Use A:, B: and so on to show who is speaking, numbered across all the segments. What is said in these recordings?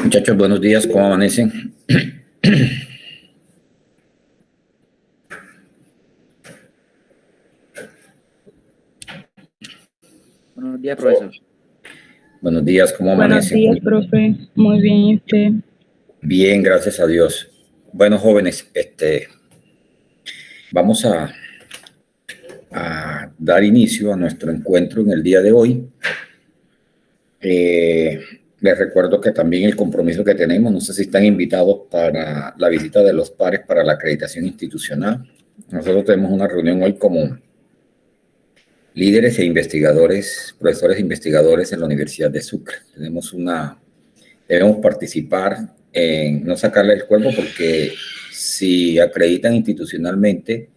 A: Muchachos, buenos días, ¿cómo amanecen?
B: Buenos días, profesor.
A: Buenos días, ¿cómo
C: Buenos
A: amanecen?
C: días, profe. Muy bien, ¿y usted?
A: Bien, gracias a Dios. Bueno, jóvenes, vamos a dar inicio a nuestro encuentro en el día de hoy. Les recuerdo que también el compromiso que tenemos, no sé si están invitados para la visita de los pares para la acreditación institucional. Nosotros tenemos una reunión hoy como líderes e investigadores, profesores e investigadores en la Universidad de Sucre. Debemos participar en no sacarle el cuerpo porque si acreditan institucionalmente,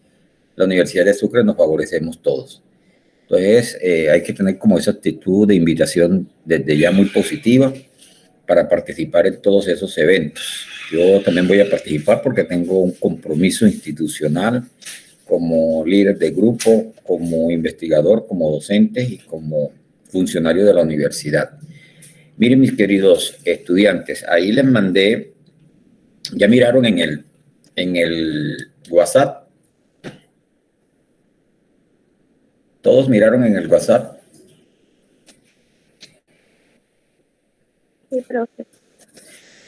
A: la Universidad de Sucre nos favorecemos todos. Entonces, hay que tener como esa actitud de invitación desde ya muy positiva para participar en todos esos eventos. Yo también voy a participar porque tengo un compromiso institucional como líder de grupo, como investigador, como docente y como funcionario de la universidad. Miren, mis queridos estudiantes, ahí les mandé, ya miraron en el WhatsApp. Todos miraron en el WhatsApp.
C: Sí, profe.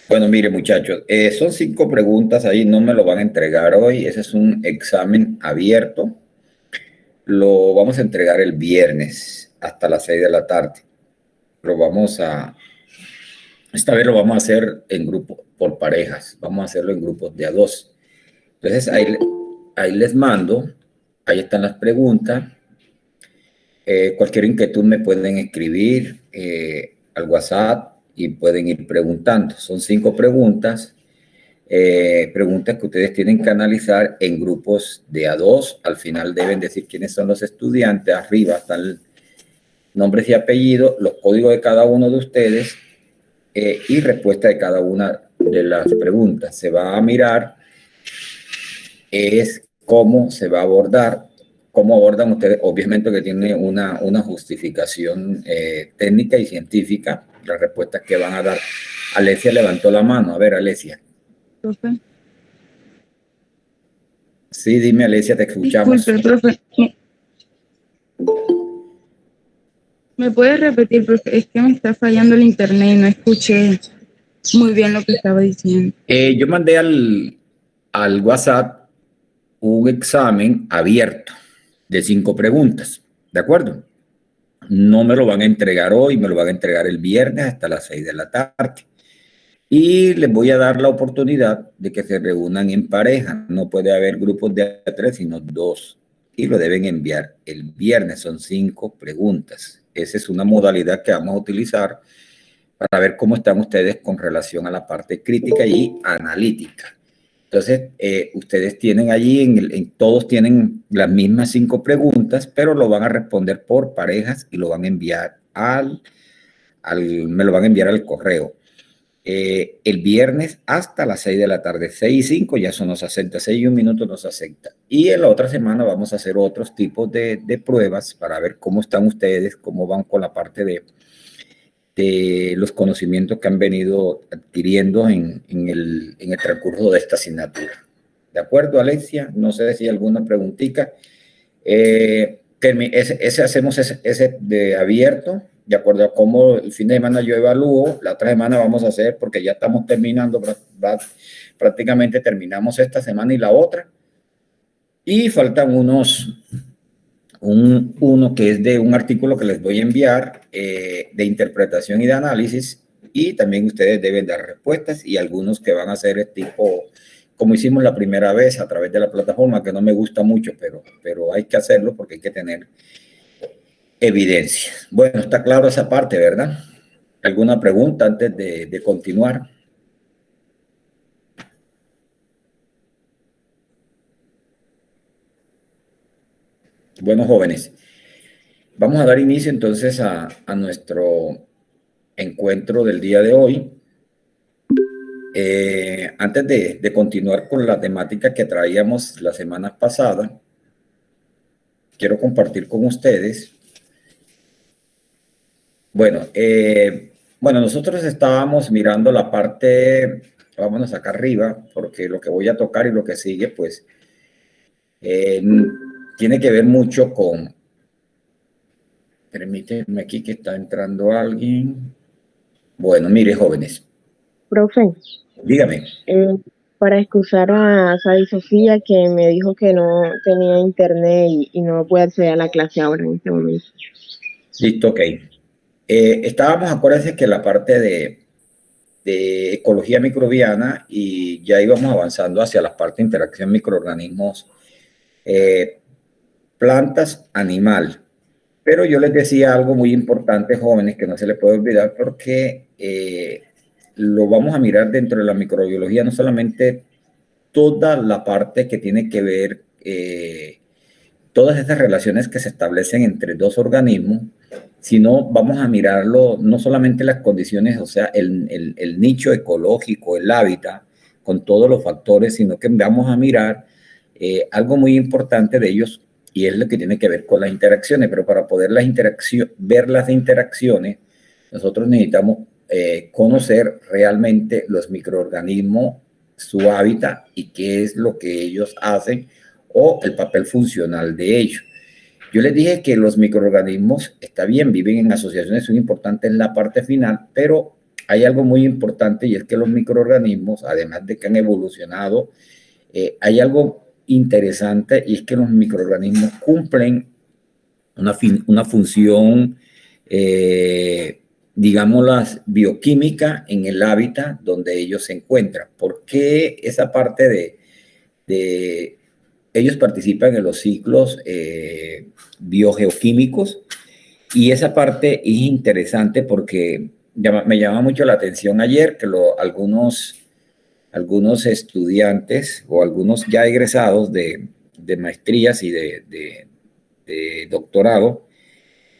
A: Bueno, mire, muchachos, son 5 preguntas ahí, no me lo van a entregar hoy. Ese es un examen abierto. Lo vamos a entregar el viernes hasta las 6 de la tarde. Esta vez lo vamos a hacer en grupo, por parejas. Vamos a hacerlo en grupos de a 2. Entonces, ahí les mando, ahí están las preguntas. Cualquier inquietud me pueden escribir al WhatsApp y pueden ir preguntando. Son 5 preguntas. Preguntas que ustedes tienen que analizar en grupos de a 2. Al final deben decir quiénes son los estudiantes. Arriba están nombres y apellidos, los códigos de cada uno de ustedes y respuesta de cada una de las preguntas. Se va a mirar es cómo se va a abordar, cómo abordan ustedes. Obviamente que tiene una justificación técnica y científica las respuestas que van a dar. Alesia levantó la mano. A ver, Alesia.
C: Profe.
A: Sí, dime, Alesia, te escuchamos.
C: Disculpe, profe. ¿Me puede repetir, profe? Es que me está fallando el internet y no escuché muy bien lo que estaba diciendo.
A: Yo mandé al WhatsApp un examen abierto de 5 preguntas, ¿de acuerdo? No me lo van a entregar hoy, me lo van a entregar el viernes hasta las 6 de la tarde. Y les voy a dar la oportunidad de que se reúnan en pareja. No puede haber grupos de 3, sino 2. Y lo deben enviar el viernes. Son 5 preguntas. Esa es una modalidad que vamos a utilizar para ver cómo están ustedes con relación a la parte crítica y analítica. Entonces, ustedes tienen allí, todos tienen las mismas 5 preguntas, pero lo van a responder por parejas y lo van a enviar me lo van a enviar al correo. El viernes hasta las 6 de la tarde, 6 y 5 ya eso nos acepta, 6 y 1 minuto nos acepta. Y en la otra semana vamos a hacer otros tipos de pruebas para ver cómo están ustedes, cómo van con la parte de los conocimientos que han venido adquiriendo en el transcurso de esta asignatura. ¿De acuerdo, Alexia? No sé si hay alguna preguntita. Hacemos ese de abierto, de acuerdo a cómo el fin de semana yo evalúo. La otra semana vamos a hacer, porque ya estamos terminando, prácticamente terminamos esta semana y la otra. Y faltan uno que es de un artículo que les voy a enviar de interpretación y de análisis, y también ustedes deben dar respuestas, y algunos que van a ser tipo, como hicimos la primera vez a través de la plataforma, que no me gusta mucho, pero hay que hacerlo porque hay que tener evidencia. Bueno, está claro esa parte, ¿verdad? ¿Alguna pregunta antes de continuar? Bueno, jóvenes, vamos a dar inicio entonces a nuestro encuentro del día de hoy. Antes de continuar con la temática que traíamos la semana pasada, quiero compartir con ustedes. Bueno, Bueno, nosotros estábamos mirando la parte, vámonos acá arriba, porque lo que voy a tocar y lo que sigue, pues, eh, tiene que ver mucho con, permítanme aquí que está entrando alguien. Bueno, mire, jóvenes,
D: Profe,
A: dígame.
D: para excusar a Sadi Sofía que me dijo que no tenía internet y no puede acceder a la clase ahora en este momento.
A: Listo, ok. Estábamos, acuérdense que la parte de ecología microbiana y ya íbamos avanzando hacia la parte de interacción microorganismos, plantas, animal. Pero yo les decía algo muy importante, jóvenes, que no se les puede olvidar porque lo vamos a mirar dentro de la microbiología, no solamente toda la parte que tiene que ver, todas esas relaciones que se establecen entre dos organismos, sino vamos a mirarlo no solamente las condiciones, o sea, el nicho ecológico, el hábitat, con todos los factores, sino que vamos a mirar algo muy importante de ellos y es lo que tiene que ver con las interacciones, pero para poder ver las interacciones, nosotros necesitamos conocer realmente los microorganismos, su hábitat y qué es lo que ellos hacen o el papel funcional de ellos. Yo les dije que los microorganismos, está bien, viven en asociaciones, son importantes en la parte final, pero hay algo muy importante y es que los microorganismos, además de que han evolucionado, hay algo interesante y es que los microorganismos cumplen una función, digámosla, bioquímica en el hábitat donde ellos se encuentran. ¿Por qué esa parte de ellos participan en los ciclos biogeoquímicos? Y esa parte es interesante porque me llama mucho la atención ayer que algunos estudiantes o algunos ya egresados de maestrías y de doctorado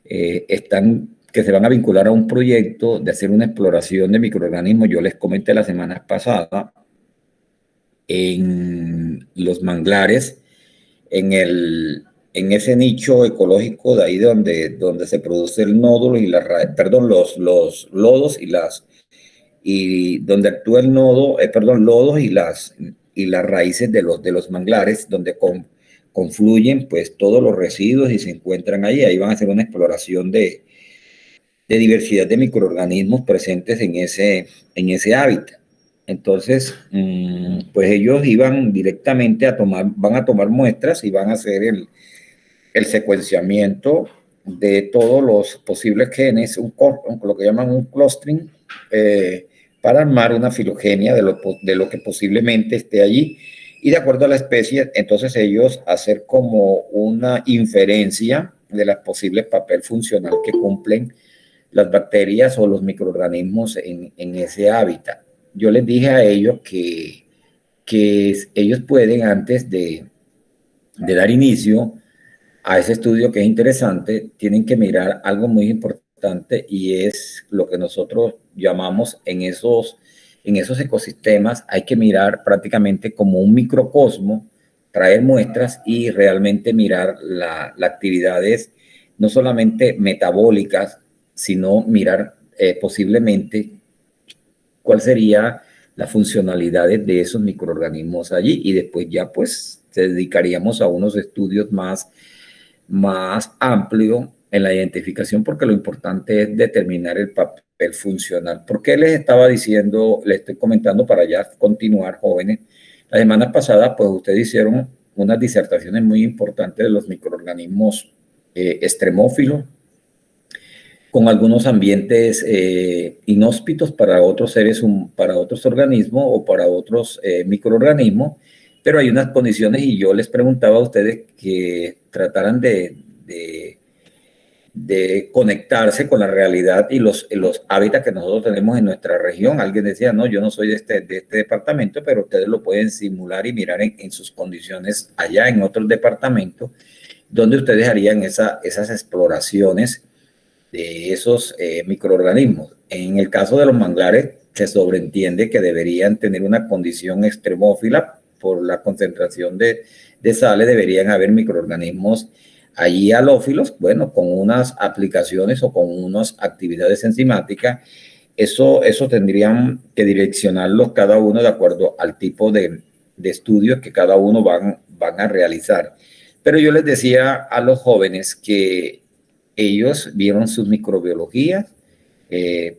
A: que se van a vincular a un proyecto de hacer una exploración de microorganismos. Yo les comenté la semana pasada en los manglares, en ese nicho ecológico de ahí donde se produce el nódulo y los lodos y donde actúa el nodo, lodos y las raíces de los manglares, donde confluyen pues todos los residuos y se encuentran ahí. Ahí van a hacer una exploración de diversidad de microorganismos presentes en ese hábitat. Entonces, pues ellos iban directamente van a tomar muestras y van a hacer el secuenciamiento de todos los posibles genes, lo que llaman un clustering, para armar una filogenia de lo que posiblemente esté allí. Y de acuerdo a la especie, entonces ellos hacer como una inferencia de las posibles papel funcional que cumplen las bacterias o los microorganismos en ese hábitat. Yo les dije a ellos que ellos pueden, antes de dar inicio a ese estudio que es interesante, tienen que mirar algo muy importante y es lo que nosotros llamamos en esos ecosistemas, hay que mirar prácticamente como un microcosmo, traer muestras y realmente mirar las actividades no solamente metabólicas, sino mirar posiblemente cuál sería las funcionalidades de esos microorganismos allí y después ya pues se dedicaríamos a unos estudios más amplio en la identificación porque lo importante es determinar el papel funcional. ¿Por qué les estaba diciendo, les estoy comentando para ya continuar, jóvenes? La semana pasada pues ustedes hicieron unas disertaciones muy importantes de los microorganismos extremófilos con algunos ambientes inhóspitos para otros para otros organismos o para otros microorganismos, pero hay unas condiciones y yo les preguntaba a ustedes que trataran de conectarse con la realidad y los hábitats que nosotros tenemos en nuestra región. Alguien decía, no, yo no soy de este departamento, pero ustedes lo pueden simular y mirar en sus condiciones allá en otros departamentos, donde ustedes harían esas exploraciones de esos microorganismos. En el caso de los manglares, se sobreentiende que deberían tener una condición extremófila por la concentración de sales, deberían haber microorganismos allí halófilos, bueno, con unas aplicaciones o con unas actividades enzimáticas Eso tendrían que direccionarlos cada uno de acuerdo al tipo de estudios que cada uno van a realizar. Pero yo les decía a los jóvenes que ellos vieron sus microbiologías,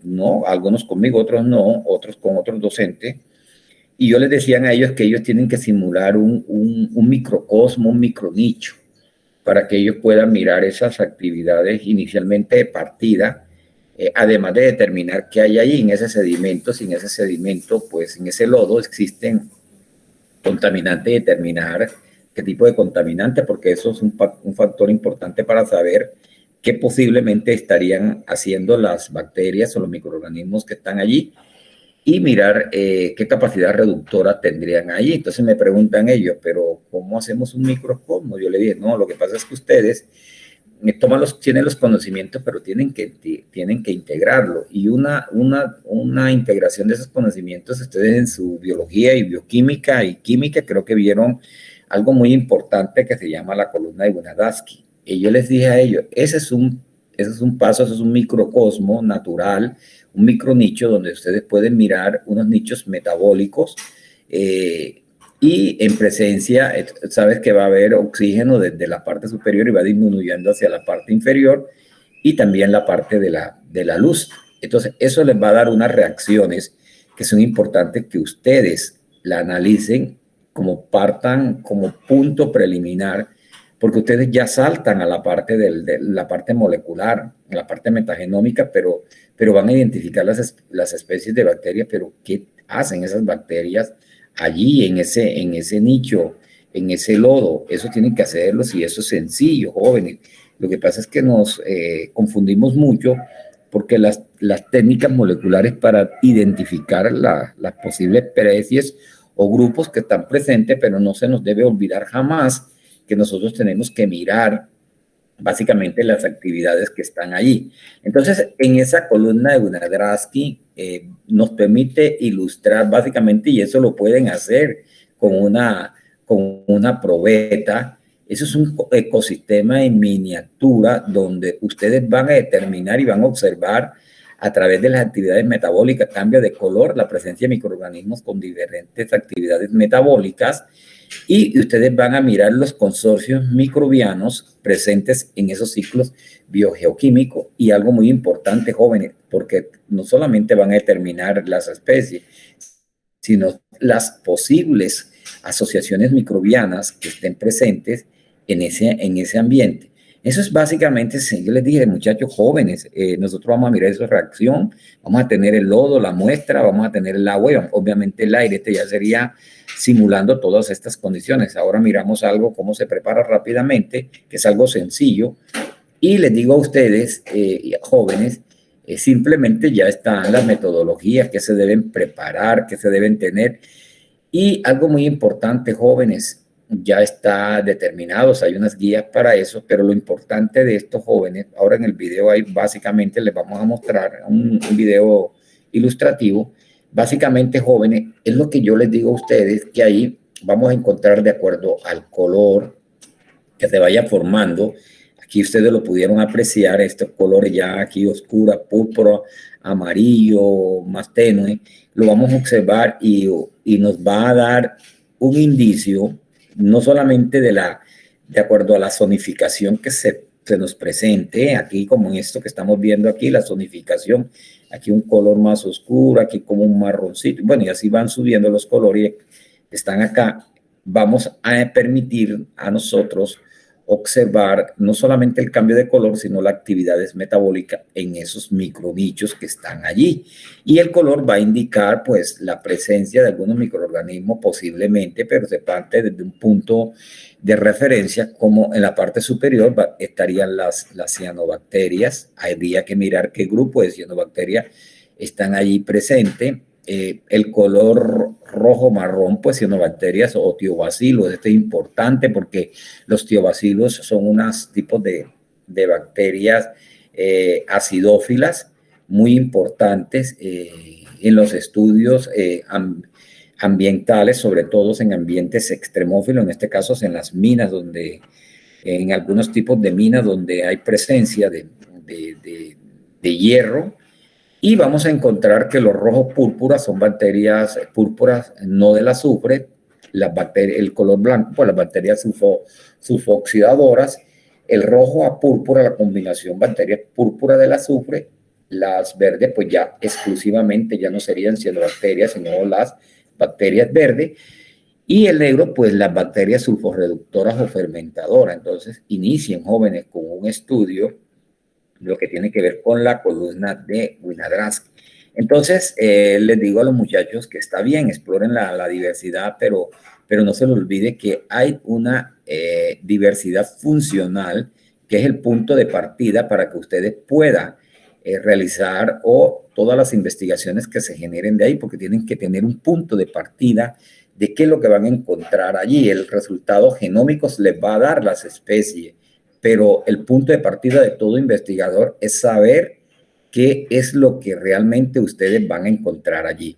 A: no, algunos conmigo, otros no, otros con otros docentes, y yo les decía a ellos que ellos tienen que simular un microcosmo, un micronicho, para que ellos puedan mirar esas actividades inicialmente de partida, además de determinar qué hay ahí en ese sedimento. Si en ese sedimento, pues en ese lodo existen contaminantes, determinar qué tipo de contaminante, porque eso es un factor importante para saber qué posiblemente estarían haciendo las bacterias o los microorganismos que están allí, y mirar qué capacidad reductora tendrían ahí. Entonces me preguntan ellos, pero ¿cómo hacemos un microcosmo? Yo le dije, no, lo que pasa es que ustedes tienen los conocimientos, pero tienen que integrarlo. Y una integración de esos conocimientos, ustedes en su biología y bioquímica y química, creo que vieron algo muy importante que se llama la columna de Wynadowski. Y yo les dije a ellos, ese es un paso, ese es un microcosmo natural, un micronicho donde ustedes pueden mirar unos nichos metabólicos, y en presencia, sabes que va a haber oxígeno desde la parte superior y va disminuyendo hacia la parte inferior, y también la parte de la luz. Entonces, eso les va a dar unas reacciones que son importantes que ustedes la analicen como punto preliminar, porque ustedes ya saltan a la parte de la parte molecular, a la parte metagenómica, pero van a identificar las especies de bacterias, pero ¿qué hacen esas bacterias allí en ese nicho, en ese lodo? Eso tienen que hacerlo, y eso es sencillo, jóvenes. Lo que pasa es que nos confundimos mucho, porque las técnicas moleculares para identificar las posibles especies o grupos que están presentes, pero no se nos debe olvidar jamás que nosotros tenemos que mirar básicamente las actividades que están allí. Entonces, en esa columna de Wynadowski nos permite ilustrar básicamente, y eso lo pueden hacer con una probeta. Eso es un ecosistema en miniatura donde ustedes van a determinar y van a observar a través de las actividades metabólicas, cambio de color, la presencia de microorganismos con diferentes actividades metabólicas, y ustedes van a mirar los consorcios microbianos presentes en esos ciclos biogeoquímicos. Y algo muy importante, jóvenes, porque no solamente van a determinar las especies, sino las posibles asociaciones microbianas que estén presentes en ese ambiente. Eso es básicamente, yo les dije, muchachos jóvenes, nosotros vamos a mirar esa reacción, vamos a tener el lodo, la muestra, vamos a tener el agua, obviamente el aire. Ya sería simulando todas estas condiciones. Ahora miramos algo, cómo se prepara rápidamente, que es algo sencillo, y les digo a ustedes, jóvenes, simplemente ya están las metodologías que se deben preparar, que se deben tener. Y algo muy importante, jóvenes, ya está determinados, hay unas guías para eso, pero lo importante de estos jóvenes, ahora en el video ahí básicamente les vamos a mostrar un video ilustrativo. Básicamente, jóvenes, es lo que yo les digo a ustedes, que ahí vamos a encontrar, de acuerdo al color que se vaya formando. Aquí ustedes lo pudieron apreciar, estos colores ya aquí oscura, púrpura, amarillo, más tenue, lo vamos a observar y nos va a dar un indicio, no solamente de acuerdo a la zonificación que se nos presente, aquí como en esto que estamos viendo aquí, la zonificación, aquí un color más oscuro, aquí como un marroncito, bueno, y así van subiendo los colores que están acá. Vamos a permitir a nosotros observar no solamente el cambio de color, sino la actividad metabólica en esos micronichos que están allí. Y el color va a indicar, pues, la presencia de algunos microorganismos posiblemente, pero se parte desde un punto de referencia, como en la parte superior estarían las cianobacterias. Habría que mirar qué grupo de cianobacterias están allí presentes. El color rojo marrón, pues cianobacterias o tiobacilos. Esto es importante porque los tiobacilos son unos tipos de bacterias acidófilas muy importantes en los estudios ambientales, sobre todo en ambientes extremófilos, en este caso en las minas, en algunos tipos de minas donde hay presencia de hierro. Y vamos a encontrar que los rojos púrpuras son bacterias púrpuras no del azufre, el color blanco, pues las bacterias sulfooxidadoras, el rojo a púrpura, la combinación bacterias púrpura del azufre, las verdes pues ya exclusivamente ya no serían cianobacterias, sino las bacterias verdes, y el negro pues las bacterias sulforreductoras o fermentadoras. Entonces inician jóvenes con un estudio lo que tiene que ver con la columna de Winogradsky. Entonces, les digo a los muchachos que está bien, exploren la diversidad, pero no se les olvide que hay una diversidad funcional que es el punto de partida para que ustedes puedan realizar todas las investigaciones que se generen de ahí, porque tienen que tener un punto de partida de qué es lo que van a encontrar allí. El resultado genómico les va a dar las especies, pero el punto de partida de todo investigador es saber qué es lo que realmente ustedes van a encontrar allí.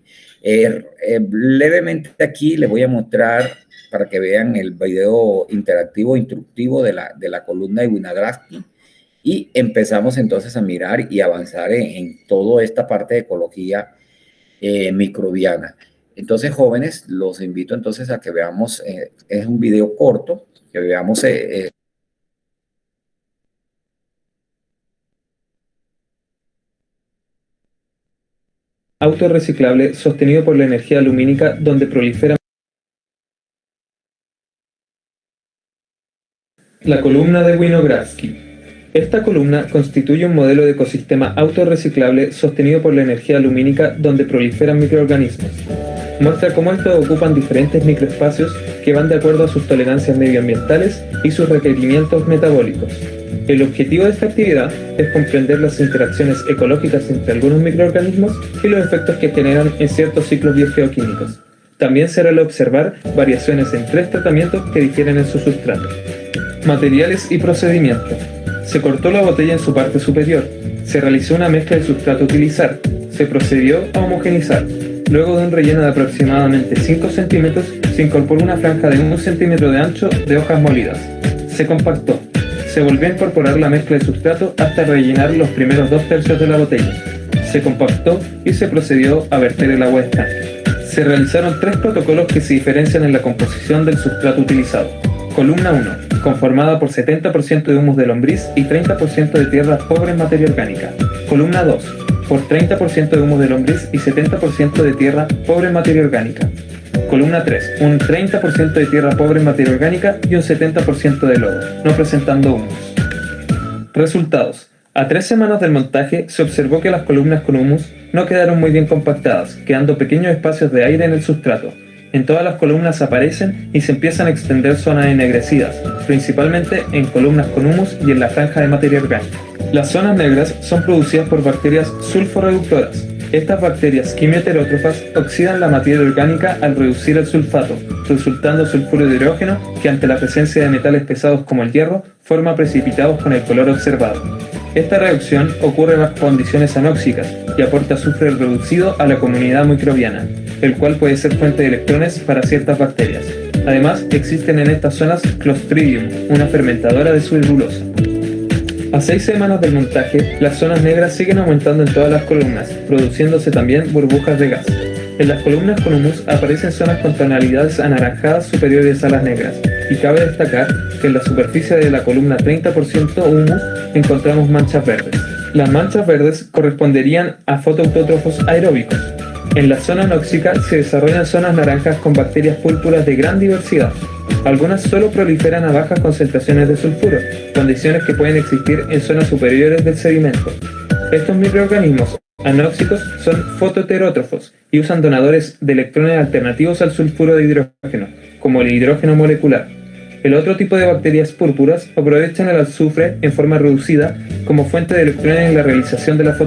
A: Levemente aquí les voy a mostrar para que vean el video interactivo instructivo de la columna de Winogradsky, y empezamos entonces a mirar y avanzar en toda esta parte de ecología microbiana. Entonces, jóvenes, los invito entonces a que veamos, es un video corto, que veamos
E: autorreciclable sostenido por la energía lumínica donde proliferan la columna de Winogradsky. Esta columna constituye un modelo de ecosistema autorreciclable sostenido por la energía lumínica donde proliferan microorganismos. Muestra cómo estos ocupan diferentes microespacios que van de acuerdo a sus tolerancias medioambientales y sus requerimientos metabólicos. El objetivo de esta actividad es comprender las interacciones ecológicas entre algunos microorganismos y los efectos que generan en ciertos ciclos biogeoquímicos. También será el observar variaciones en 3 tratamientos que difieren en su sustrato. Materiales y procedimientos. Se cortó la botella en su parte superior. Se realizó una mezcla de sustrato a utilizar. Se procedió a homogenizar. Luego de un relleno de aproximadamente 5 centímetros, se incorporó una franja de 1 centímetro de ancho de hojas molidas. Se compactó. Se volvió a incorporar la mezcla de sustrato hasta rellenar los primeros 2/3 de la botella. Se compactó y se procedió a verter el agua estanque. Se realizaron 3 protocolos que se diferencian en la composición del sustrato utilizado. Columna 1, conformada por 70% de humus de lombriz y 30% de tierra pobre en materia orgánica. Columna 2, por 30% de humus de lombriz y 70% de tierra pobre en materia orgánica. Columna 3, un 30% de tierra pobre en materia orgánica y un 70% de lodo, no presentando humus. Resultados. A 3 semanas del montaje se observó que las columnas con humus no quedaron muy bien compactadas, quedando pequeños espacios de aire en el sustrato. En todas las columnas aparecen y se empiezan a extender zonas ennegrecidas, principalmente en columnas con humus y en la franja de materia orgánica. Las zonas negras son producidas por bacterias sulforreductoras. Estas bacterias quimioheterótrofas oxidan la materia orgánica al reducir el sulfato, resultando sulfuro de hidrógeno que ante la presencia de metales pesados como el hierro forma precipitados con el color observado. Esta reacción ocurre bajo condiciones anóxicas y aporta azufre reducido a la comunidad microbiana, el cual puede ser fuente de electrones para ciertas bacterias. Además, existen en estas zonas Clostridium, una fermentadora de celulosa. A 6 semanas del montaje, las zonas negras siguen aumentando en todas las columnas, produciéndose también burbujas de gas. En las columnas con humus aparecen zonas con tonalidades anaranjadas superiores a las negras, y cabe destacar que en la superficie de la columna 30% humus encontramos manchas verdes. Las manchas verdes corresponderían a fotoautótrofos aeróbicos. En la zona anóxica se desarrollan zonas naranjas con bacterias púrpuras de gran diversidad. Algunas solo proliferan a bajas concentraciones de sulfuro, condiciones que pueden existir en zonas superiores del sedimento. Estos microorganismos anóxicos son fotoheterótrofos y usan donadores de electrones alternativos al sulfuro de hidrógeno, como el hidrógeno molecular. El otro tipo de bacterias púrpuras aprovechan el azufre en forma reducida como fuente de electrones en la realización de la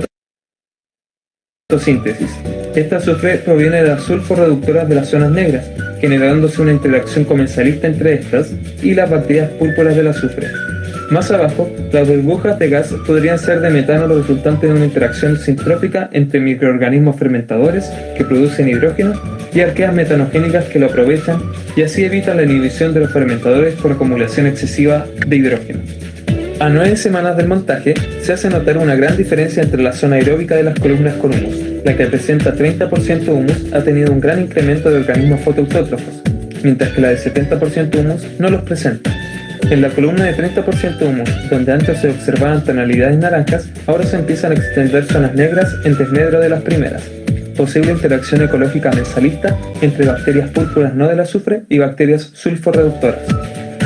E: fotosíntesis. Este azufre proviene de las sulforreductoras de las zonas negras, generándose una interacción comensalista entre estas y las bacterias púrpuras del azufre. Más abajo, las burbujas de gas podrían ser de metano resultante de una interacción sintrópica entre microorganismos fermentadores que producen hidrógeno y arqueas metanogénicas que lo aprovechan y así evitan la inhibición de los fermentadores por acumulación excesiva de hidrógeno. A 9 semanas del montaje, se hace notar una gran diferencia entre la zona aeróbica de las columnas con humus. La que presenta 30% humus ha tenido un gran incremento de organismos fotoautótrofos, mientras que la de 70% humus no los presenta. En la columna de 30% humus, donde antes se observaban tonalidades naranjas, ahora se empiezan a extender zonas negras en desmedro de las primeras. Posible interacción ecológica mensalista entre bacterias púrpuras no del azufre y bacterias sulforreductoras.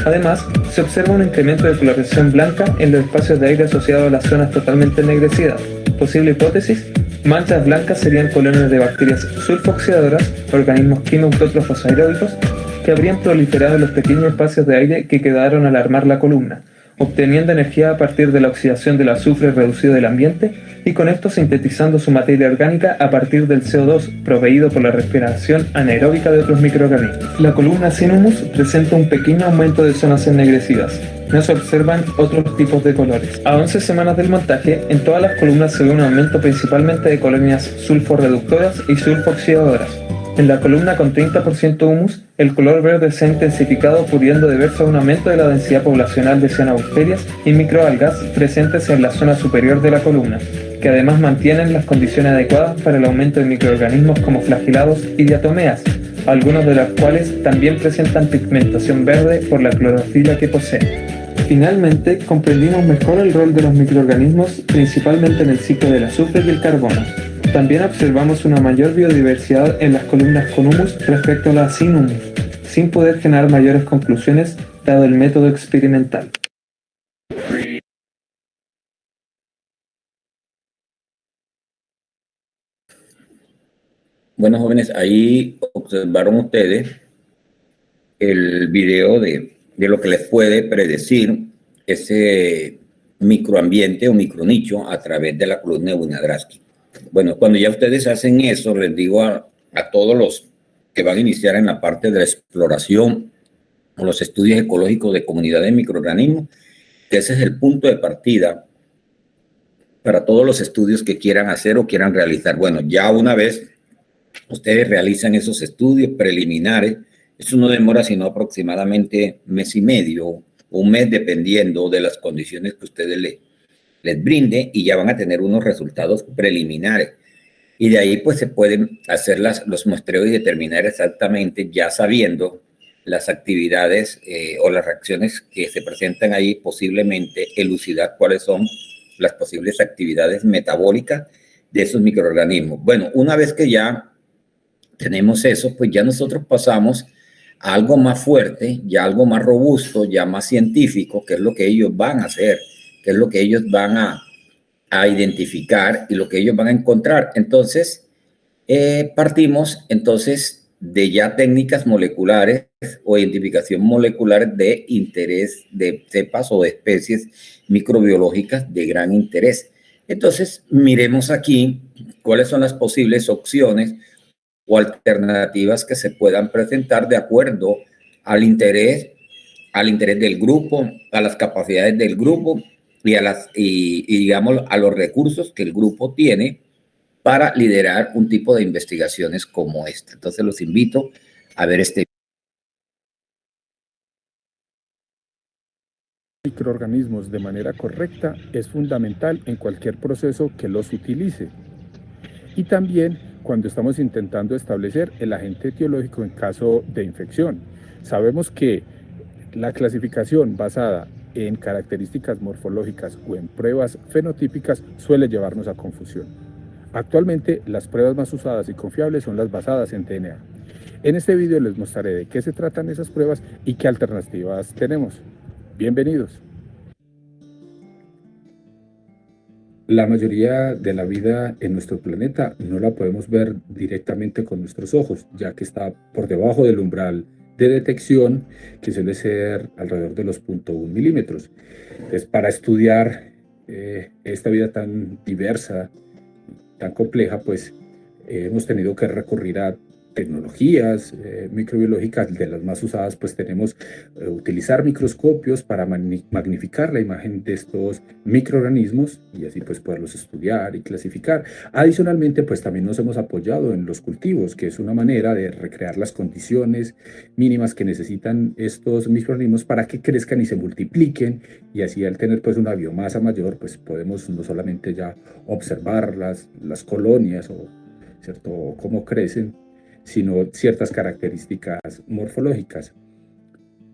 E: Además, se observa un incremento de coloración blanca en los espacios de aire asociados a las zonas totalmente ennegrecidas. Posible hipótesis: manchas blancas serían colonias de bacterias sulfooxidadoras, organismos quimioautótrofos aeróbicos, que habrían proliferado en los pequeños espacios de aire que quedaron al armar la columna, obteniendo energía a partir de la oxidación del azufre reducido del ambiente y con esto sintetizando su materia orgánica a partir del CO2 proveído por la respiración anaeróbica de otros microorganismos. La columna sin humus presenta un pequeño aumento de zonas ennegrecidas. No se observan otros tipos de colores. A 11 semanas del montaje, en todas las columnas se ve un aumento principalmente de colonias sulforreductoras y sulfooxidadoras. En la columna con 30% humus, el color verde se ha intensificado pudiendo deberse a un aumento de la densidad poblacional de cianobacterias y microalgas presentes en la zona superior de la columna, que además mantienen las condiciones adecuadas para el aumento de microorganismos como flagellados y diatomeas, algunos de los cuales también presentan pigmentación verde por la clorofila que poseen. Finalmente, comprendimos mejor el rol de los microorganismos, principalmente en el ciclo del azufre y el carbono. También observamos una mayor biodiversidad en las columnas con humus respecto a las sin humus, sin poder generar mayores conclusiones dado el método experimental.
A: Bueno, jóvenes, ahí observaron ustedes el video de lo que les puede predecir ese microambiente o micronicho a través de la columna de Winogradsky. Bueno, cuando ya ustedes hacen eso, les digo a todos los que van a iniciar en la parte de la exploración o los estudios ecológicos de comunidades de microorganismos, que ese es el punto de partida para todos los estudios que quieran hacer o quieran realizar. Bueno, ya una vez ustedes realizan esos estudios preliminares, eso no demora sino aproximadamente mes y medio o un mes, dependiendo de las condiciones que ustedes les brinde, y ya van a tener unos resultados preliminares. Y de ahí pues se pueden hacer los muestreos y determinar exactamente, ya sabiendo las actividades o las reacciones que se presentan ahí, posiblemente elucidar cuáles son las posibles actividades metabólicas de esos microorganismos. Bueno, una vez que ya tenemos eso, pues ya nosotros pasamos a algo más fuerte, ya algo más robusto, ya más científico, que es lo que ellos van a hacer, que es lo que ellos van a identificar y lo que ellos van a encontrar. Entonces, partimos entonces de ya técnicas moleculares o identificación molecular de interés de cepas o de especies microbiológicas de gran interés. Entonces, miremos aquí cuáles son las posibles opciones o alternativas que se puedan presentar de acuerdo al interés del grupo, a las capacidades del grupo y digamos a los recursos que el grupo tiene para liderar un tipo de investigaciones como esta. Entonces los invito a ver este
F: microorganismos de manera correcta es fundamental en cualquier proceso que los utilice. Y también cuando estamos intentando establecer el agente etiológico en caso de infección. Sabemos que la clasificación basada en características morfológicas o en pruebas fenotípicas suele llevarnos a confusión. Actualmente, las pruebas más usadas y confiables son las basadas en DNA. En este video les mostraré de qué se tratan esas pruebas y qué alternativas tenemos. Bienvenidos. La mayoría de la vida en nuestro planeta no la podemos ver directamente con nuestros ojos, ya que está por debajo del umbral de detección, que suele ser alrededor de los 0.1 milímetros. Es para estudiar esta vida tan diversa, tan compleja, pues hemos tenido que recurrir a tecnologías microbiológicas. De las más usadas pues tenemos utilizar microscopios para magnificar la imagen de estos microorganismos y así pues poderlos estudiar y clasificar. Adicionalmente pues también nos hemos apoyado en los cultivos, que es una manera de recrear las condiciones mínimas que necesitan estos microorganismos para que crezcan y se multipliquen, y así al tener pues una biomasa mayor pues podemos no solamente ya observar las colonias o ¿cierto? Cómo crecen, sino ciertas características morfológicas.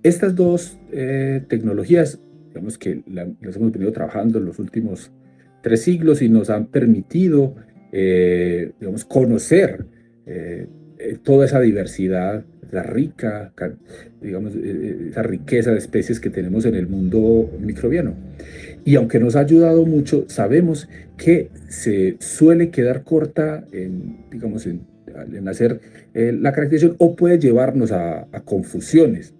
F: Estas dos tecnologías, digamos que las hemos venido trabajando en los últimos 3 siglos y nos han permitido, digamos, conocer toda esa diversidad, la rica, digamos, esa riqueza de especies que tenemos en el mundo microbiano. Y aunque nos ha ayudado mucho, sabemos que se suele quedar corta digamos, en hacer la caracterización, o puede llevarnos a confusiones.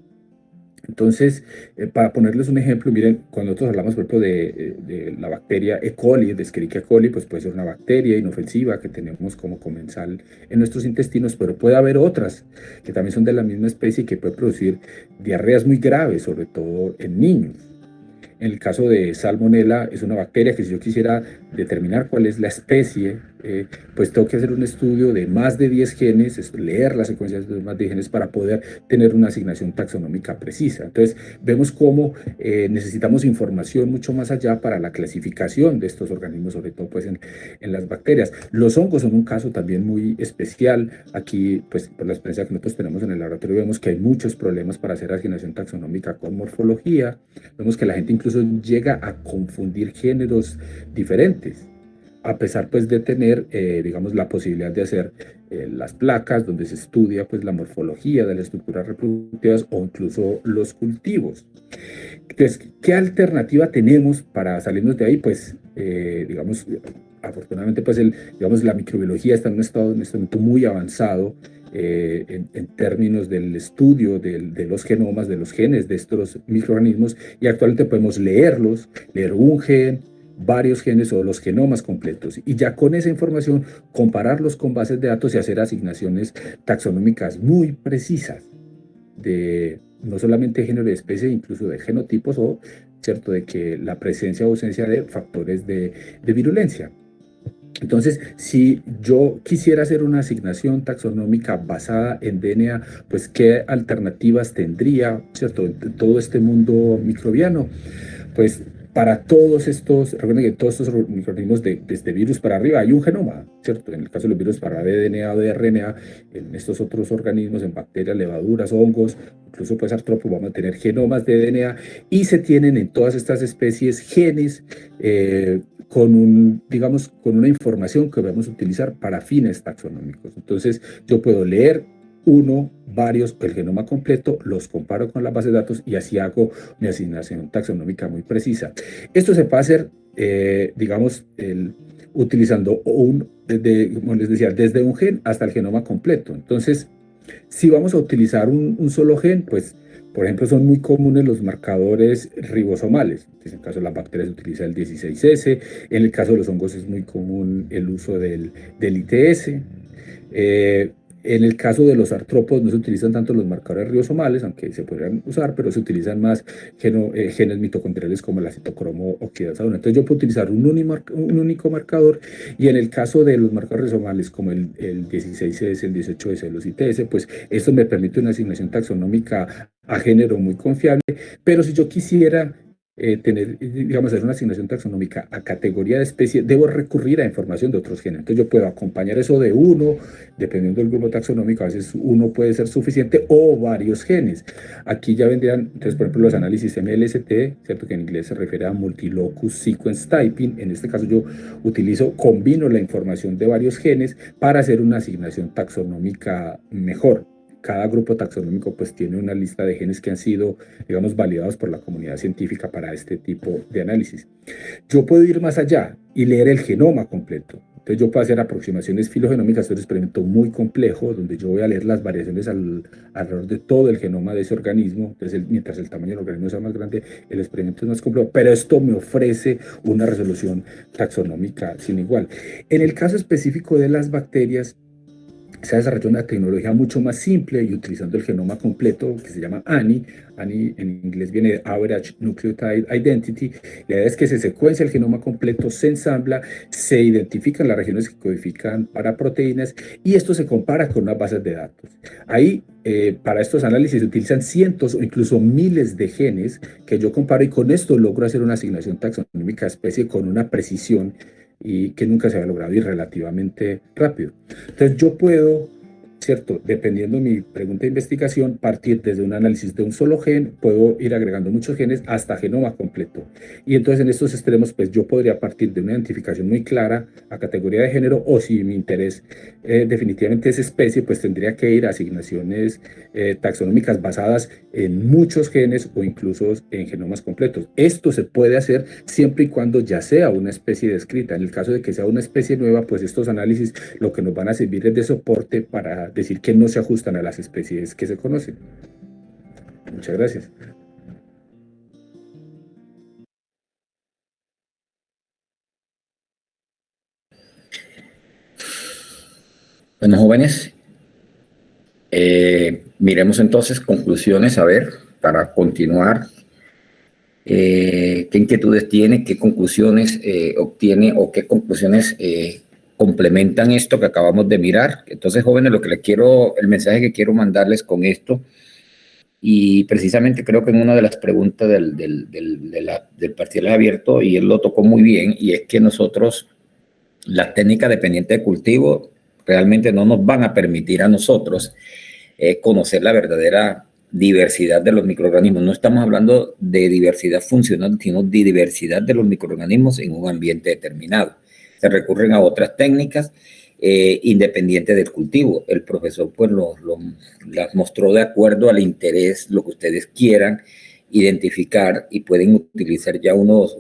F: Entonces, para ponerles un ejemplo, miren, cuando nosotros hablamos, por ejemplo, de la bacteria E. coli, de Escherichia coli, pues puede ser una bacteria inofensiva que tenemos como comensal en nuestros intestinos, pero puede haber otras que también son de la misma especie y que puede producir diarreas muy graves, sobre todo en niños. En el caso de Salmonella, es una bacteria que si yo quisiera determinar cuál es la especie, pues tengo que hacer un estudio de más de 10 genes, leer las secuencias de más de 10 genes para poder tener una asignación taxonómica precisa. Entonces, vemos cómo necesitamos información mucho más allá para la clasificación de estos organismos, sobre todo pues en las bacterias. Los hongos son un caso también muy especial. Aquí, pues por la experiencia que nosotros tenemos en el laboratorio, vemos que hay muchos problemas para hacer asignación taxonómica con morfología. Vemos que la gente incluso llega a confundir géneros diferentes, a pesar pues de tener, digamos, la posibilidad de hacer las placas donde se estudia pues la morfología de las estructuras reproductivas o incluso los cultivos. Entonces, ¿qué alternativa tenemos para salirnos de ahí? Pues, digamos, afortunadamente pues digamos, la microbiología está en un estado en este momento muy avanzado en términos del estudio de los genomas, de los genes de estos microorganismos, y actualmente podemos leer un gen, varios genes o los genomas completos, y ya con esa información compararlos con bases de datos y hacer asignaciones taxonómicas muy precisas de no solamente género de especie, incluso de genotipos o, ¿cierto?, de que la presencia o ausencia de factores de virulencia. Entonces, si yo quisiera hacer una asignación taxonómica basada en DNA, pues ¿qué alternativas tendría, ¿cierto?, en todo este mundo microbiano? Pues para todos estos, recuerden que todos estos microorganismos desde virus para arriba hay un genoma, ¿cierto? En el caso de los virus para DNA o de RNA, en estos otros organismos, en bacterias, levaduras, hongos, incluso pues artrópodos, vamos a tener genomas de DNA, y se tienen en todas estas especies genes digamos, con una información que vamos a utilizar para fines taxonómicos. Entonces, yo puedo leer varios, el genoma completo, los comparo con la base de datos y así hago mi asignación taxonómica muy precisa. Esto se puede hacer, digamos, utilizando como les decía, desde un gen hasta el genoma completo. Entonces, si vamos a utilizar un solo gen, pues, por ejemplo, son muy comunes los marcadores ribosomales. En el caso de las bacterias se utiliza el 16S, en el caso de los hongos es muy común el uso del ITS. En el caso de los artrópodos no se utilizan tanto los marcadores ribosomales, aunque se podrían usar, pero se utilizan más genes mitocondriales como la citocromo oxidasa 1. Entonces yo puedo utilizar un único marcador, y en el caso de los marcadores ribosomales como el 16S, el 18S, los ITS, pues esto me permite una asignación taxonómica a género muy confiable. Pero si yo quisiera digamos, hacer una asignación taxonómica a categoría de especie, debo recurrir a información de otros genes. Entonces yo puedo acompañar eso de dependiendo del grupo taxonómico, a veces uno puede ser suficiente, o varios genes. Aquí ya vendrían, entonces, por ejemplo, los análisis MLST, ¿cierto?, que en inglés se refiere a Multilocus Sequence Typing. En este caso yo combino la información de varios genes para hacer una asignación taxonómica mejor. Cada grupo taxonómico pues tiene una lista de genes que han sido, digamos, validados por la comunidad científica para este tipo de análisis. Yo puedo ir más allá y leer el genoma completo. Entonces yo puedo hacer aproximaciones filogenómicas. Es un experimento muy complejo donde yo voy a leer las variaciones alrededor de todo el genoma de ese organismo. Entonces mientras el tamaño del organismo sea más grande, el experimento es más complejo, pero esto me ofrece una resolución taxonómica sin igual. En el caso específico de las bacterias, se ha desarrollado una tecnología mucho más simple y utilizando el genoma completo que se llama ANI. ANI en inglés viene de Average Nucleotide Identity. La idea es que se secuencia el genoma completo, se ensambla, se identifican las regiones que codifican para proteínas y esto se compara con unas bases de datos. Ahí, para estos análisis se utilizan cientos o incluso miles de genes que yo comparo y con esto logro hacer una asignación taxonómica de especie con una precisión y que nunca se había logrado y relativamente rápido. Entonces yo puedo, ¿cierto? Dependiendo de mi pregunta de investigación, partir desde un análisis de un solo gen, puedo ir agregando muchos genes hasta genoma completo. Y entonces en estos extremos, pues yo podría partir de una identificación muy clara a categoría de género, o si mi interés definitivamente es especie, pues tendría que ir a asignaciones taxonómicas basadas en muchos genes o incluso en genomas completos. Esto se puede hacer siempre y cuando ya sea una especie descrita. En el caso de que sea una especie nueva, pues estos análisis lo que nos van a servir es de soporte para decir que no se ajustan a las especies que se conocen. Muchas gracias.
A: Bueno, jóvenes, miremos entonces conclusiones, a ver, para continuar. ¿Qué inquietudes tiene? ¿Qué conclusiones obtiene o qué conclusiones complementan esto que acabamos de mirar? Entonces, jóvenes, el mensaje que quiero mandarles con esto, y precisamente creo que en una de las preguntas del parcial abierto, y él lo tocó muy bien, y es que nosotros, las técnicas dependientes de cultivo, realmente no nos van a permitir a nosotros conocer la verdadera diversidad de los microorganismos. No estamos hablando de diversidad funcional, sino de diversidad de los microorganismos en un ambiente determinado. Se recurren a otras técnicas independientes del cultivo. El profesor pues las mostró de acuerdo al interés, lo que ustedes quieran identificar, y pueden utilizar ya unos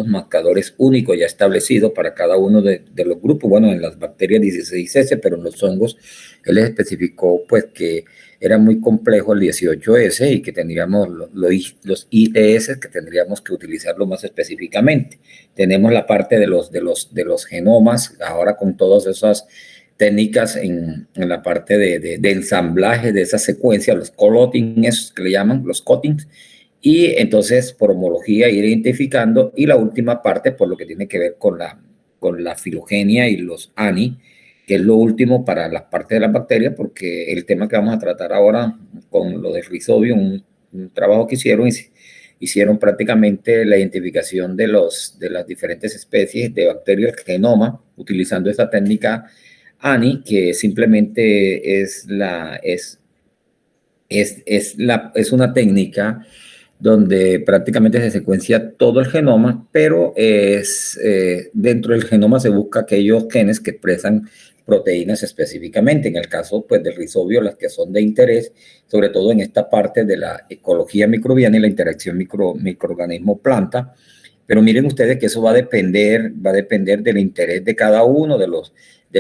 A: marcadores únicos ya establecidos para cada uno de los grupos. Bueno, en las bacterias 16S, pero en los hongos él les especificó pues que era muy complejo el 18S y que tendríamos los IES que tendríamos que utilizarlo más específicamente. Tenemos la parte de los genomas, ahora con todas esas técnicas en la parte de ensamblaje de esa secuencia, los colottings que le llaman, los cuttings, y entonces por homología ir identificando, y la última parte por lo que tiene que ver con la filogenia y los ANI, que es lo último para la parte de las bacterias, porque el tema que vamos a tratar ahora con lo del Rhizobium, un trabajo que hicieron prácticamente la identificación de las diferentes especies de bacterias, el genoma, utilizando esta técnica ANI, que simplemente es una técnica donde prácticamente se secuencia todo el genoma, pero dentro del genoma se busca aquellos genes que expresan proteínas específicamente. En el caso pues, del Rhizobio, las que son de interés, sobre todo en esta parte de la ecología microbiana y la interacción microorganismo-planta. Pero miren ustedes que eso va a depender del interés de cada uno de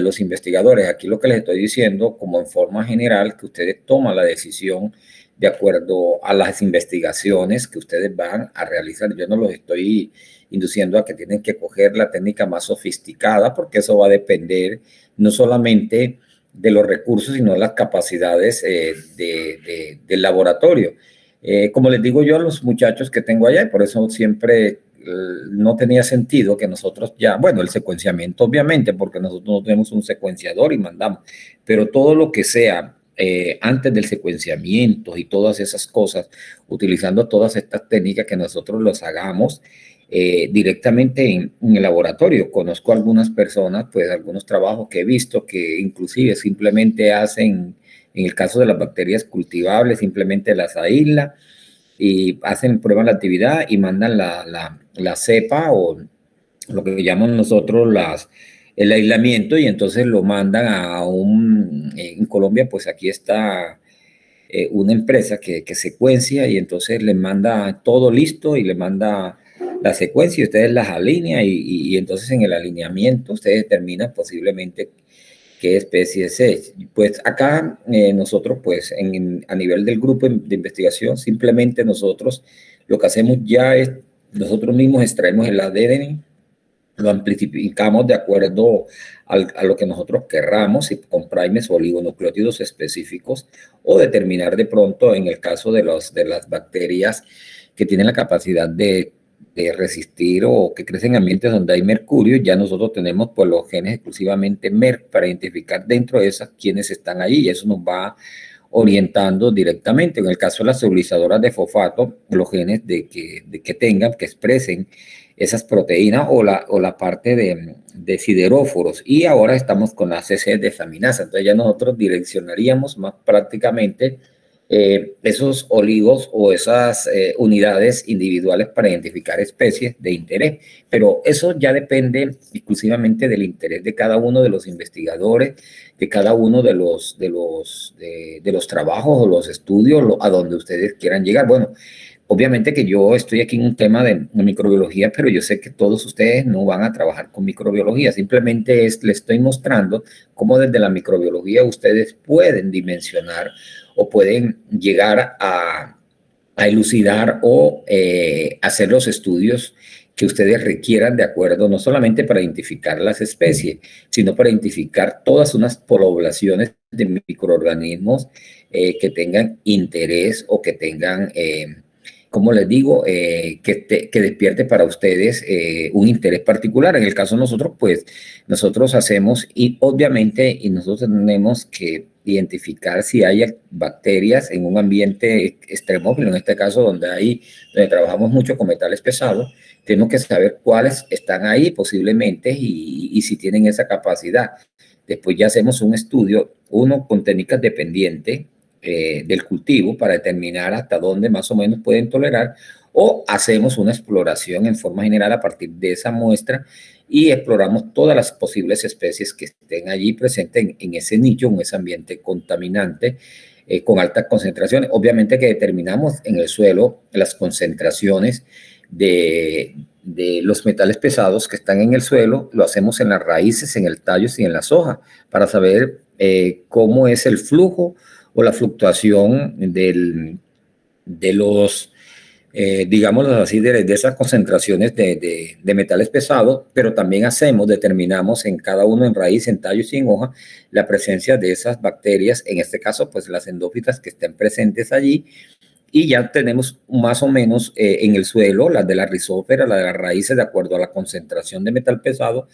A: los investigadores. Aquí lo que les estoy diciendo, como en forma general, que ustedes toman la decisión de acuerdo a las investigaciones que ustedes van a realizar. Yo no los estoy induciendo a que tienen que coger la técnica más sofisticada, porque eso va a depender no solamente de los recursos, sino de las capacidades del laboratorio. Como les digo yo a los muchachos que tengo allá, y por eso siempre no tenía sentido que nosotros el secuenciamiento obviamente, porque nosotros no tenemos un secuenciador y mandamos, pero todo lo que sea antes del secuenciamiento y todas esas cosas, utilizando todas estas técnicas, que nosotros los hagamos directamente en el laboratorio. Conozco algunas personas, pues algunos trabajos que he visto que inclusive simplemente hacen, en el caso de las bacterias cultivables, simplemente las aíslan y prueban la actividad y mandan la cepa, o lo que llamamos nosotros el aislamiento, y entonces lo mandan en Colombia, pues aquí está una empresa que secuencia, y entonces le manda todo listo y le manda la secuencia y ustedes las alinean, y entonces en el alineamiento ustedes determinan posiblemente qué especie es. Pues acá nosotros, pues a nivel del grupo de investigación, simplemente nosotros lo que hacemos ya es, nosotros mismos extraemos el ADN lo amplificamos de acuerdo a lo que nosotros querramos, si con primes o oligonucleótidos específicos, o determinar de pronto en el caso de las bacterias que tienen la capacidad de resistir o que crecen en ambientes donde hay mercurio, ya nosotros tenemos pues los genes exclusivamente MERC para identificar dentro de esas quiénes están ahí, y eso nos va orientando directamente. En el caso de las solubilizadoras de fosfato, los genes que tengan, que expresen esas proteínas o la parte de sideróforos, y ahora estamos con la CC desaminasa, entonces ya nosotros direccionaríamos más prácticamente esos oligos o esas unidades individuales para identificar especies de interés, pero eso ya depende exclusivamente del interés de cada uno de los investigadores, de cada uno de los trabajos o los estudios a donde ustedes quieran llegar. Bueno, obviamente que yo estoy aquí en un tema de microbiología, pero yo sé que todos ustedes no van a trabajar con microbiología, simplemente les estoy mostrando cómo desde la microbiología ustedes pueden dimensionar o pueden llegar a elucidar o hacer los estudios que ustedes requieran de acuerdo, no solamente para identificar las especies, sino para identificar todas unas poblaciones de microorganismos que tengan interés o que tengan, como les digo, que despierte para ustedes un interés particular. En el caso de nosotros, pues nosotros hacemos, y obviamente, y nosotros tenemos que identificar si hay bacterias en un ambiente extremófilo, en este caso donde trabajamos mucho con metales pesados, tenemos que saber cuáles están ahí posiblemente y si tienen esa capacidad. Después ya hacemos un estudio, uno con técnicas dependientes del cultivo para determinar hasta dónde más o menos pueden tolerar, o hacemos una exploración en forma general a partir de esa muestra y exploramos todas las posibles especies que estén allí presentes en ese nicho, en ese ambiente contaminante con altas concentraciones. Obviamente que determinamos en el suelo las concentraciones de los metales pesados que están en el suelo, lo hacemos en las raíces, en el tallo y en las hojas, para saber cómo es el flujo o la fluctuación de los, digámoslo así, de esas concentraciones de metales pesados, pero también determinamos en cada uno, en raíz, en tallos y en hoja, la presencia de esas bacterias, en este caso, pues las endófitas que estén presentes allí, y ya tenemos más o menos en el suelo, las de la rizósfera, las de las raíces, de acuerdo a la concentración de metal pesado,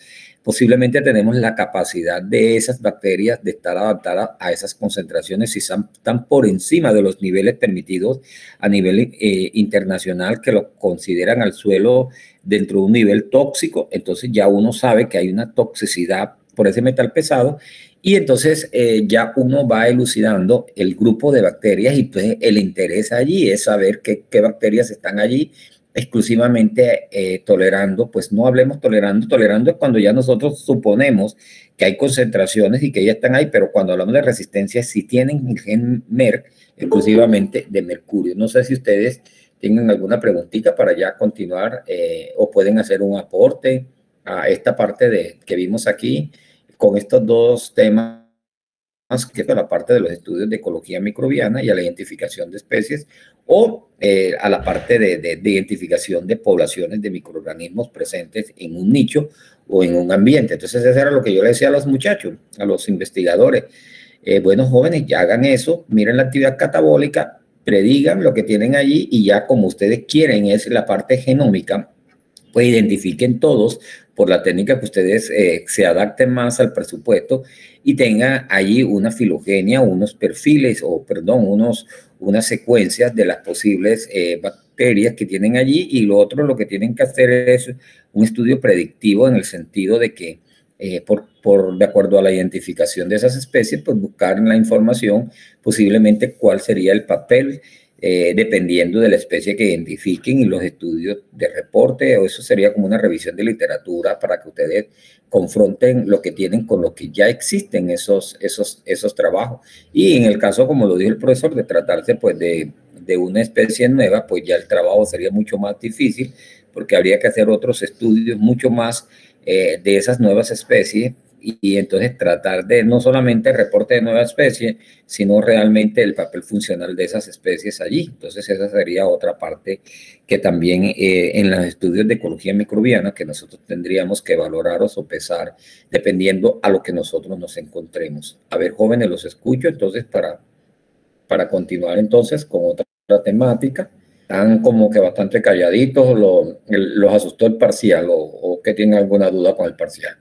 A: posiblemente tenemos la capacidad de esas bacterias de estar adaptadas a esas concentraciones si están por encima de los niveles permitidos a nivel internacional, que lo consideran al suelo dentro de un nivel tóxico. Entonces ya uno sabe que hay una toxicidad por ese metal pesado, y entonces ya uno va elucidando el grupo de bacterias, y pues el interés allí es saber qué bacterias están allí exclusivamente tolerando. Pues no hablemos tolerando es cuando ya nosotros suponemos que hay concentraciones y que ya están ahí, pero cuando hablamos de resistencia, si tienen el gen MERC exclusivamente de mercurio. No sé si ustedes tienen alguna preguntita para ya continuar o pueden hacer un aporte a esta parte que vimos aquí con estos dos temas, que es la parte de los estudios de ecología microbiana y a la identificación de especies, o a la parte de identificación de poblaciones de microorganismos presentes en un nicho o en un ambiente. Entonces eso era lo que yo le decía a los muchachos, a los investigadores. Buenos jóvenes, ya hagan eso, miren la actividad catabólica, predigan lo que tienen allí, y ya como ustedes quieren es la parte genómica, pues identifiquen todos por la técnica que ustedes se adapten más al presupuesto y tengan allí una filogenia, unos perfiles, unas secuencias de las posibles bacterias que tienen allí. Y lo otro, lo que tienen que hacer es un estudio predictivo, en el sentido de que de acuerdo a la identificación de esas especies, pues buscar en la información posiblemente cuál sería el papel dependiendo de la especie que identifiquen, y los estudios de reporte, o eso sería como una revisión de literatura para que ustedes confronten lo que tienen con lo que ya existen esos trabajos. Y en el caso, como lo dijo el profesor, de tratarse pues de una especie nueva, pues ya el trabajo sería mucho más difícil, porque habría que hacer otros estudios mucho más de esas nuevas especies, y entonces tratar de no solamente el reporte de nueva especie, sino realmente el papel funcional de esas especies allí. Entonces esa sería otra parte que también en los estudios de ecología microbiana que nosotros tendríamos que valorar o sopesar dependiendo a lo que nosotros nos encontremos. A ver, jóvenes, los escucho entonces para continuar entonces con otra temática. Están como que bastante calladitos, los asustó el parcial o que tienen alguna duda con el parcial.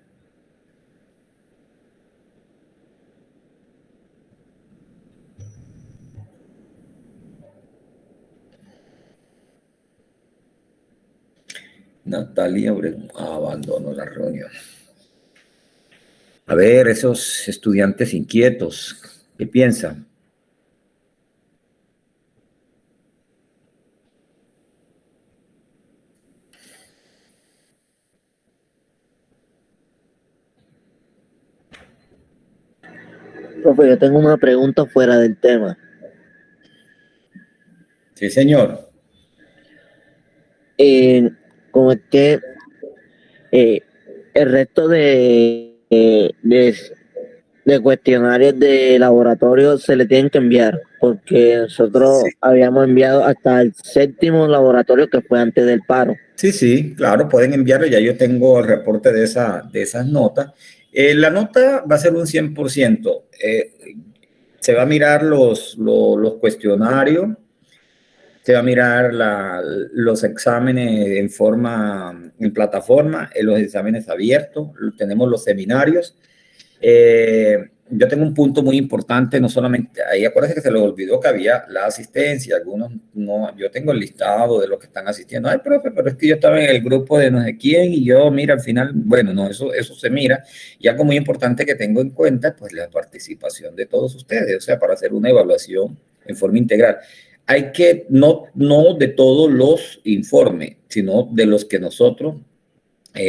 A: Natalia abandonó la reunión. A ver, esos estudiantes inquietos, ¿qué piensan?
B: Profe, yo tengo una pregunta fuera del tema.
A: Sí, señor.
B: Como es que el resto de cuestionarios de laboratorio se le tienen que enviar, porque nosotros habíamos enviado hasta el 7º laboratorio que fue antes del paro.
A: Sí, claro, pueden enviarlo. Ya yo tengo el reporte de esas notas. La nota va a ser un 100%. Se va a mirar los cuestionarios, se va a mirar los exámenes en plataforma, los exámenes abiertos, tenemos los seminarios. Yo tengo un punto muy importante, no solamente, ahí acuérdense que se les olvidó que había la asistencia, algunos no, yo tengo el listado de los que están asistiendo, ay, profe, pero es que yo estaba en el grupo de no sé quién y yo, mira, al final, bueno, no, eso se mira, y algo muy importante que tengo en cuenta, pues la participación de todos ustedes, o sea, para hacer una evaluación en forma integral. Hay que, no de todos los informes, sino de los que nosotros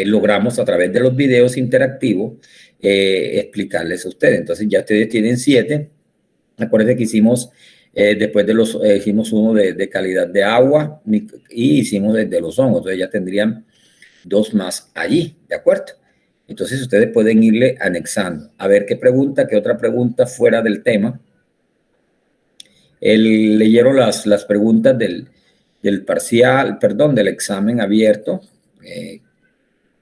A: logramos a través de los videos interactivos explicarles a ustedes. Entonces ya ustedes tienen 7. Acuérdense que hicimos, después de hicimos uno de calidad de agua y hicimos de los hongos. Entonces ya tendrían 2 más allí, ¿de acuerdo? Entonces ustedes pueden irle anexando. A ver qué otra pregunta fuera del tema. Leyeron las preguntas del parcial, perdón, del examen abierto.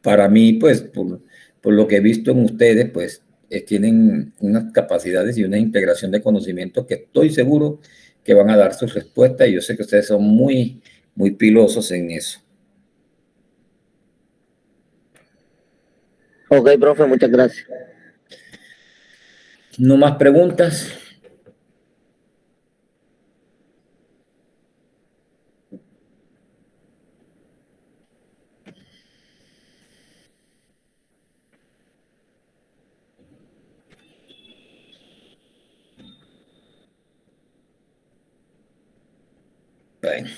A: Para mí, pues, por lo que he visto en ustedes, pues, tienen unas capacidades y una integración de conocimiento que estoy seguro que van a dar sus respuestas y yo sé que ustedes son muy, muy pilosos en eso.
B: Ok, profe, muchas gracias.
A: ¿No más preguntas? Bueno.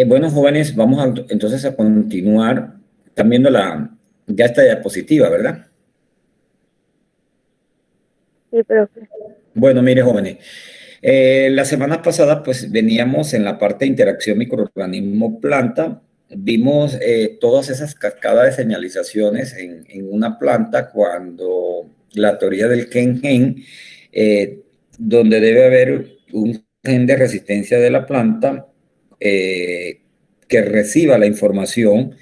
A: Bueno, jóvenes, vamos entonces a continuar. Están viendo ya esta diapositiva, ¿verdad?
D: Sí, profe.
A: Bueno, mire, jóvenes, la semana pasada pues veníamos en la parte de interacción microorganismo-planta, vimos todas esas cascadas de señalizaciones en una planta cuando la teoría del gen, donde debe haber un gen de resistencia de la planta que reciba la información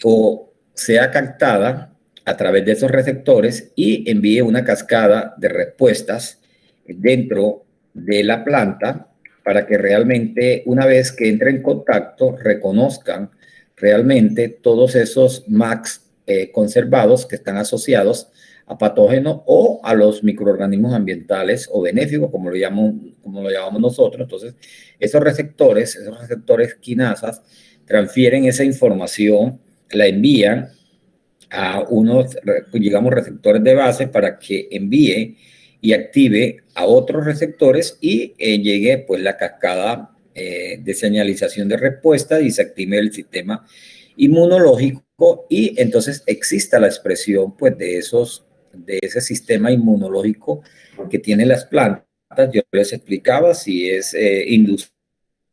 A: o sea captada a través de esos receptores y envíe una cascada de respuestas dentro de la planta para que realmente una vez que entre en contacto reconozcan realmente todos esos MACs conservados que están asociados a patógenos o a los microorganismos ambientales o benéficos, como lo llamamos nosotros. Entonces, esos receptores quinasas, transfieren esa información, la envían a unos, digamos, receptores de base para que envíe y active a otros receptores y llegue pues la cascada de señalización de respuesta y se active el sistema inmunológico y entonces exista la expresión pues de ese sistema inmunológico que tienen las plantas. Yo les explicaba si es inducido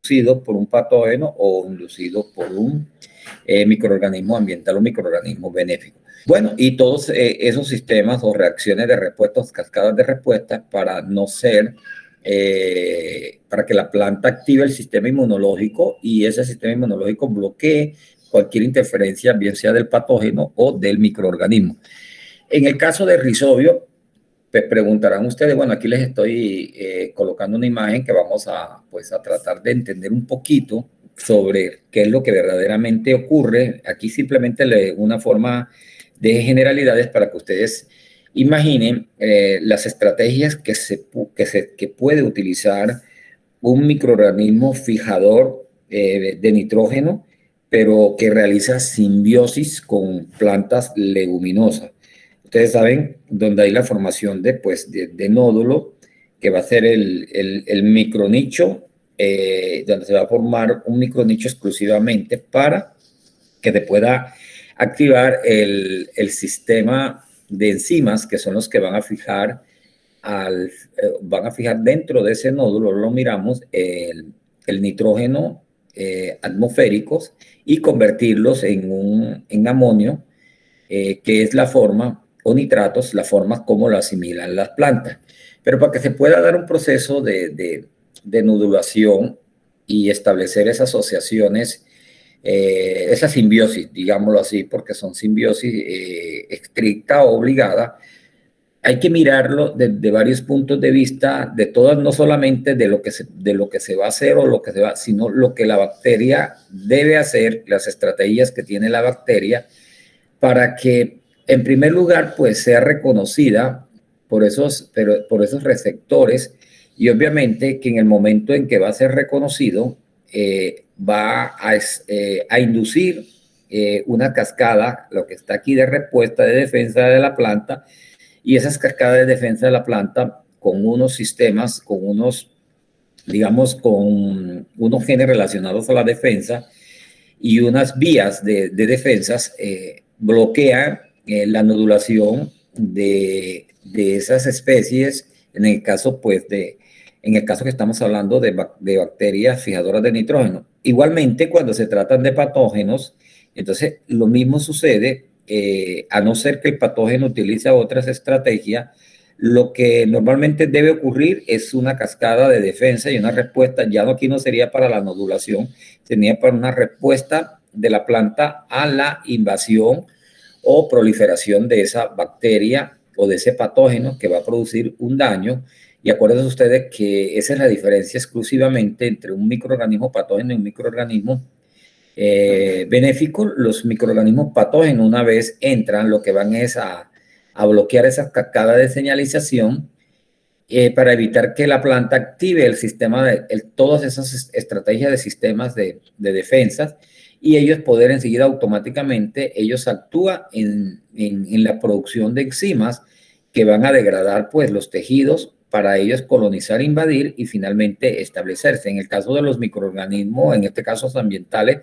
A: inducido por un patógeno o inducido por un microorganismo ambiental o microorganismo benéfico. Bueno, y todos esos sistemas o reacciones de respuestas, cascadas de respuesta, para no ser, para que la planta active el sistema inmunológico y ese sistema inmunológico bloquee cualquier interferencia, bien sea del patógeno o del microorganismo. En el caso de Rhizobio, pues preguntarán ustedes, bueno, aquí les estoy colocando una imagen que vamos a tratar de entender un poquito sobre qué es lo que verdaderamente ocurre. Aquí simplemente una forma de generalidades para que ustedes imaginen las estrategias que puede utilizar un microorganismo fijador de nitrógeno, pero que realiza simbiosis con plantas leguminosas. Ustedes saben donde hay la formación de nódulo, que va a ser el micronicho, donde se va a formar un micronicho exclusivamente para que te pueda activar el sistema de enzimas, que son los que van a fijar dentro de ese nódulo, lo miramos, el nitrógeno atmosféricos y convertirlos en amonio, que es la forma, o nitratos, la forma como lo asimilan las plantas. Pero para que se pueda dar un proceso de nodulación y establecer esas asociaciones, esa simbiosis, digámoslo así, porque son simbiosis estricta o obligada, hay que mirarlo de varios puntos de vista, de todas, no solamente de lo que se va a hacer o lo que se va, sino lo que la bacteria debe hacer, las estrategias que tiene la bacteria, para que, en primer lugar, pues sea reconocida por esos receptores, y obviamente que en el momento en que va a ser reconocido, va a inducir una cascada, lo que está aquí de respuesta, de defensa de la planta, y esas cascadas de defensa de la planta con unos sistemas, con unos genes relacionados a la defensa y unas vías de defensas, bloquean la nodulación de esas especies, en el caso que estamos hablando de bacterias fijadoras de nitrógeno. Igualmente, cuando se tratan de patógenos, entonces lo mismo sucede, a no ser que el patógeno utilice otras estrategias. Lo que normalmente debe ocurrir es una cascada de defensa y una respuesta. Ya aquí no sería para la nodulación, sería para una respuesta de la planta a la invasión o proliferación de esa bacteria o de ese patógeno que va a producir un daño. Y acuérdense ustedes que esa es la diferencia exclusivamente entre un microorganismo patógeno y un microorganismo benéfico. Los microorganismos patógenos, una vez entran, lo que van es a bloquear esas cascadas de señalización para evitar que la planta active el sistema todas esas estrategias de sistemas de defensas, y ellos poder enseguida automáticamente, ellos actúan en la producción de enzimas que van a degradar pues los tejidos para ellos colonizar, invadir y finalmente establecerse. En el caso de los microorganismos, en este caso ambientales,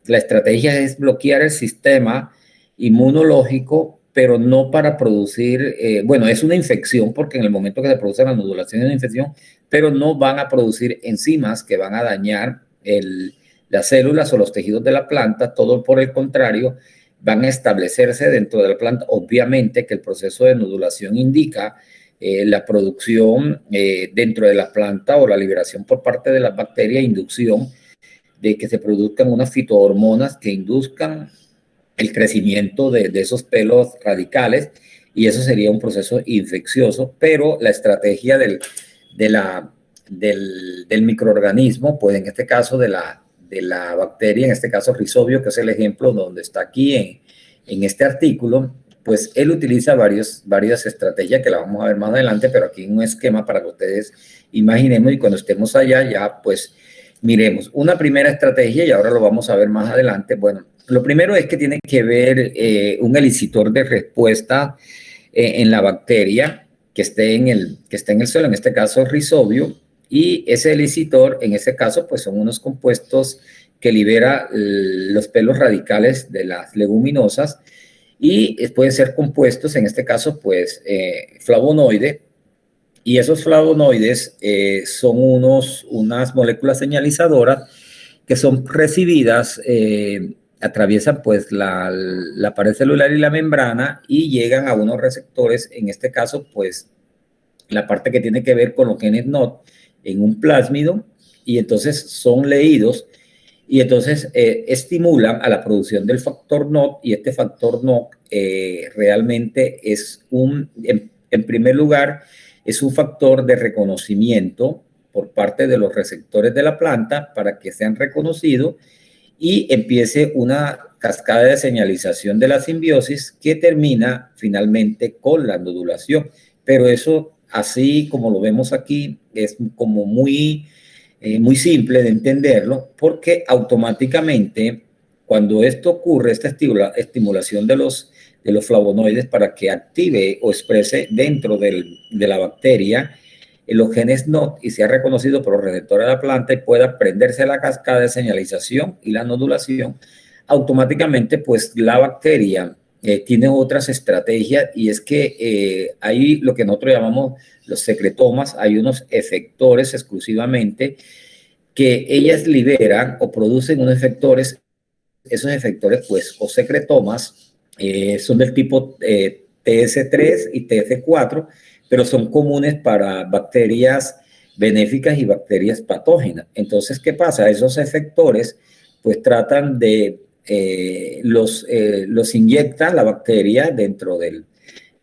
A: la estrategia es bloquear el sistema inmunológico, pero no para producir, es una infección, porque en el momento que se produce la nodulación es una infección, pero no van a producir enzimas que van a dañar las células o los tejidos de la planta. Todo por el contrario, van a establecerse dentro de la planta. Obviamente que el proceso de nodulación indica la producción dentro de la planta o la liberación por parte de las bacterias, inducción de que se produzcan unas fitohormonas que induzcan el crecimiento de esos pelos radicales, y eso sería un proceso infeccioso. Pero la estrategia del microorganismo, pues en este caso de la bacteria, en este caso Rhizobio, que es el ejemplo donde está aquí en este artículo, pues él utiliza varias estrategias que la vamos a ver más adelante, pero aquí un esquema para que ustedes imaginemos, y cuando estemos allá ya pues miremos una primera estrategia, y ahora lo vamos a ver más adelante. Bueno, lo primero es que tiene que ver un elicitor de respuesta en la bacteria que esté en el suelo, en este caso Rhizobio, y ese elicitor, en este caso, pues son unos compuestos que libera los pelos radicales de las leguminosas, y pueden ser compuestos, en este caso, pues flavonoide, Y esos flavonoides son unas moléculas señalizadoras que son recibidas, atraviesan pues la pared celular y la membrana y llegan a unos receptores, en este caso pues la parte que tiene que ver con los genes NOT en un plásmido, y entonces son leídos y entonces estimulan a la producción del factor NOT, y este factor NOT realmente es en primer lugar, es un factor de reconocimiento por parte de los receptores de la planta para que sean reconocidos y empiece una cascada de señalización de la simbiosis que termina finalmente con la nodulación. Pero eso, así como lo vemos aquí, es como muy simple de entenderlo, porque automáticamente cuando esto ocurre, esta estimulación de los flavonoides para que active o exprese dentro de la bacteria los genes NOT y sea reconocido por los receptores de la planta y pueda prenderse la cascada de señalización y la nodulación, automáticamente pues la bacteria tiene otras estrategias, y es que hay lo que nosotros llamamos los secretomas, hay unos efectores exclusivamente que ellas liberan o producen unos efectores. Esos efectores pues o secretomas son del tipo TS3 y TS4, pero son comunes para bacterias benéficas y bacterias patógenas. Entonces, ¿qué pasa? Esos efectores pues tratan de, los inyecta la bacteria dentro del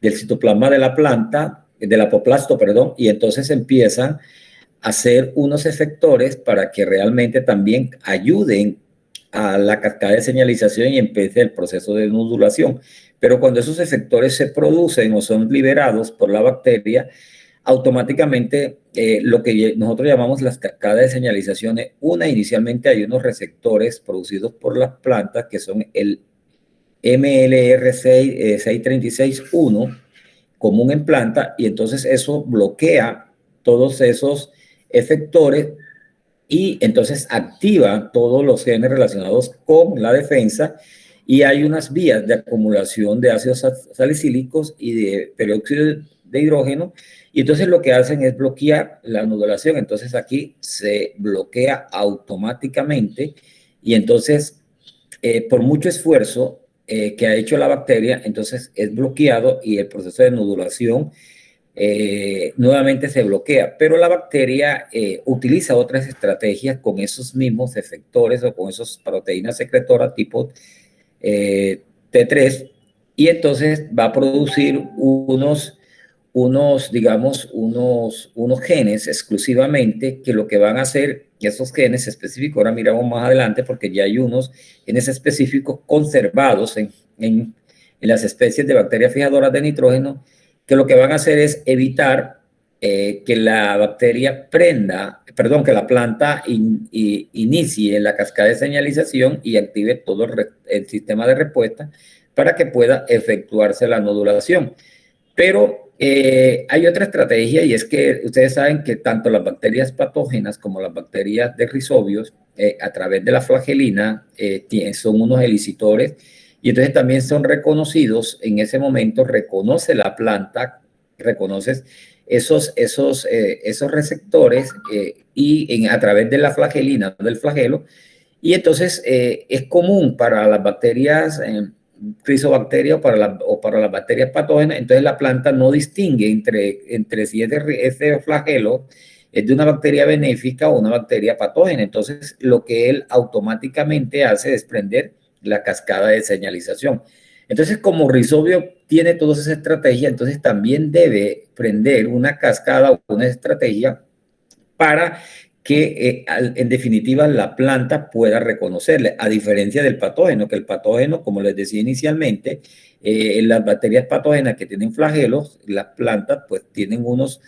A: citoplasma de la planta, del apoplasto, perdón, y entonces empiezan a hacer unos efectores para que realmente también ayuden a la cascada de señalización y empiece el proceso de nodulación. Pero cuando esos efectores se producen o son liberados por la bacteria, automáticamente lo que nosotros llamamos las cascadas de señalizaciones, inicialmente hay unos receptores producidos por las plantas que son el MLR636-1, común en planta, y entonces eso bloquea todos esos efectores y entonces activa todos los genes relacionados con la defensa, y hay unas vías de acumulación de ácidos salicílicos y de peróxido de hidrógeno, y entonces lo que hacen es bloquear la nodulación. Entonces aquí se bloquea automáticamente, y entonces por mucho esfuerzo que ha hecho la bacteria, entonces es bloqueado y el proceso de nodulación nuevamente se bloquea. Pero la bacteria utiliza otras estrategias con esos mismos efectores o con esas proteínas secretoras tipo T3, y entonces va a producir unos genes exclusivamente que lo que van a hacer, esos genes específicos, ahora miramos más adelante porque ya hay unos genes específicos conservados en las especies de bacterias fijadoras de nitrógeno, que lo que van a hacer es evitar que la bacteria que la planta inicie la cascada de señalización y active todo el sistema de respuesta para que pueda efectuarse la nodulación. Pero hay otra estrategia, y es que ustedes saben que tanto las bacterias patógenas como las bacterias de rizobios, a través de la flagelina, son unos elicitores, y entonces también son reconocidos. En ese momento reconoce la planta, reconoces esos receptores a través de la flagelina, del flagelo, y entonces es común para las bacterias rizobacterias o para las bacterias patógenas. Entonces la planta no distingue entre si ese flagelo es de una bacteria benéfica o una bacteria patógena. Entonces lo que él automáticamente hace es prender la cascada de señalización. Entonces, como Rhizobio tiene todas esas estrategias, entonces también debe prender una cascada o una estrategia para que en definitiva la planta pueda reconocerle, a diferencia del patógeno, que el patógeno, como les decía inicialmente, las bacterias patógenas que tienen flagelos, las plantas pues tienen unos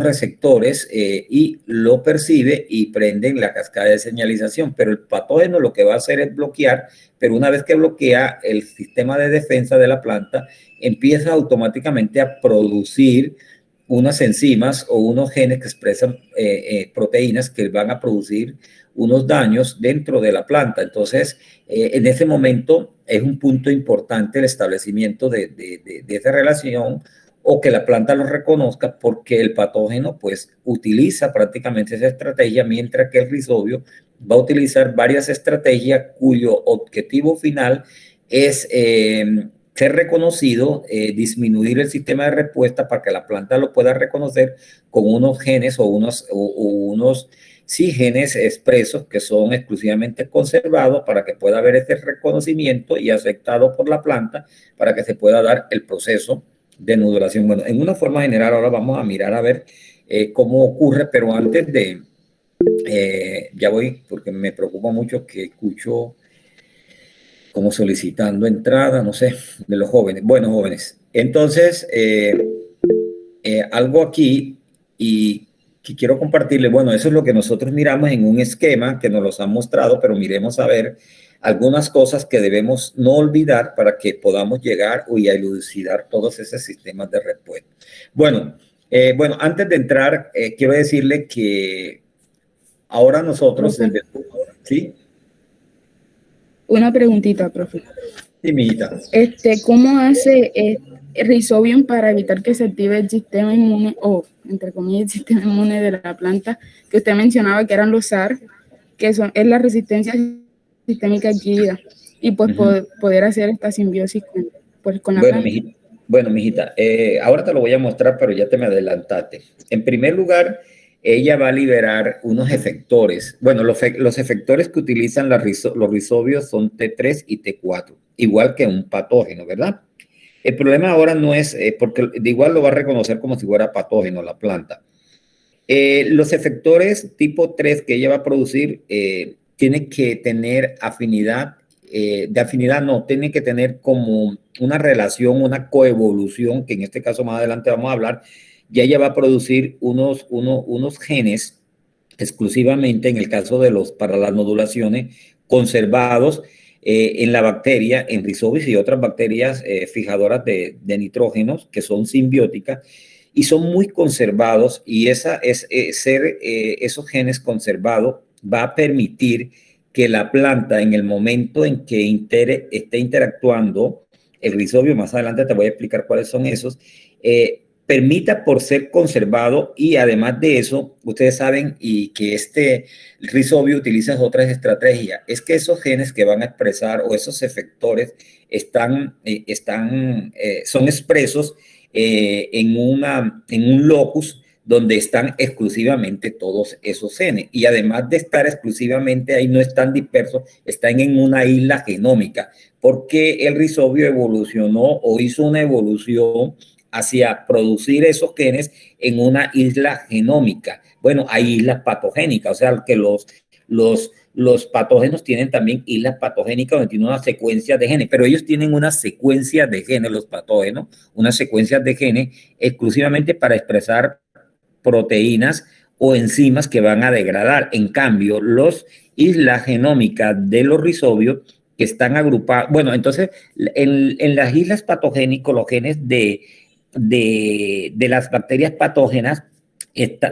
A: receptores y lo percibe y prenden la cascada de señalización, pero el patógeno lo que va a hacer es bloquear, pero una vez que bloquea, el sistema de defensa de la planta empieza automáticamente a producir unas enzimas o unos genes que expresan proteínas que van a producir unos daños dentro de la planta. Entonces, en ese momento es un punto importante el establecimiento de esa relación o que la planta lo reconozca, porque el patógeno pues utiliza prácticamente esa estrategia, mientras que el rizobio va a utilizar varias estrategias cuyo objetivo final es ser reconocido, disminuir el sistema de respuesta para que la planta lo pueda reconocer con unos genes o unos sí, genes expresos que son exclusivamente conservados para que pueda haber ese reconocimiento y aceptado por la planta para que se pueda dar el proceso de nodulación. Bueno, en una forma general ahora vamos a mirar a ver cómo ocurre, pero antes de, ya voy porque me preocupa mucho que escucho como solicitando entrada, no sé, de los jóvenes. Bueno, jóvenes, entonces algo aquí y que quiero compartirles, bueno, eso es lo que nosotros miramos en un esquema que nos los han mostrado, pero miremos a ver algunas cosas que debemos no olvidar para que podamos llegar y a elucidar todos esos sistemas de respuesta. Bueno, antes de entrar, quiero decirle que ahora nosotros,
C: Profe,
A: ¿sí?
C: una preguntita, profe.
A: Sí, mijita.
C: ¿Cómo hace Rhizobium para evitar que se active el sistema inmune, o entre comillas, el sistema inmune de la planta, que usted mencionaba que eran los SAR, que es la resistencia sistémica adquirida, y pues poder hacer esta simbiosis con la planta?
A: Bueno, mijita, ahora te lo voy a mostrar, pero ya te me adelantaste. En primer lugar, ella va a liberar unos efectores. Bueno, los efectores que utilizan los rizobios son T3 y T4, igual que un patógeno, ¿verdad? El problema ahora no es, porque de igual lo va a reconocer como si fuera patógeno la planta. Los efectores tipo 3 que ella va a producir tienen que tener afinidad, de afinidad no, tienen que tener como una relación, una coevolución, que en este caso más adelante vamos a hablar. Ya ella va a producir unos genes exclusivamente, en el caso de para las nodulaciones, conservados en la bacteria, en Rhizobis y otras bacterias fijadoras de nitrógenos que son simbióticas y son muy conservados, y esos genes conservados va a permitir que la planta, en el momento en que esté interactuando el rizobio, más adelante te voy a explicar cuáles son esos, permita por ser conservado, y además de eso, ustedes saben y que rizobio utiliza otras estrategias, es que esos genes que van a expresar o esos efectores son expresos en un locus donde están exclusivamente todos esos genes, y además de estar exclusivamente ahí, no están dispersos, están en una isla genómica, porque el rizobio evolucionó o hizo una evolución hacia producir esos genes en una isla genómica. Bueno, hay islas patogénicas, o sea, que los patógenos tienen también islas patogénicas donde tienen una secuencia de genes, pero ellos tienen una secuencia de genes, los patógenos, una secuencia de genes exclusivamente para expresar proteínas o enzimas que van a degradar. En cambio, los islas genómicas de los rizobios que están agrupados, bueno, entonces en las islas patogénicas, los genes de las bacterias patógenas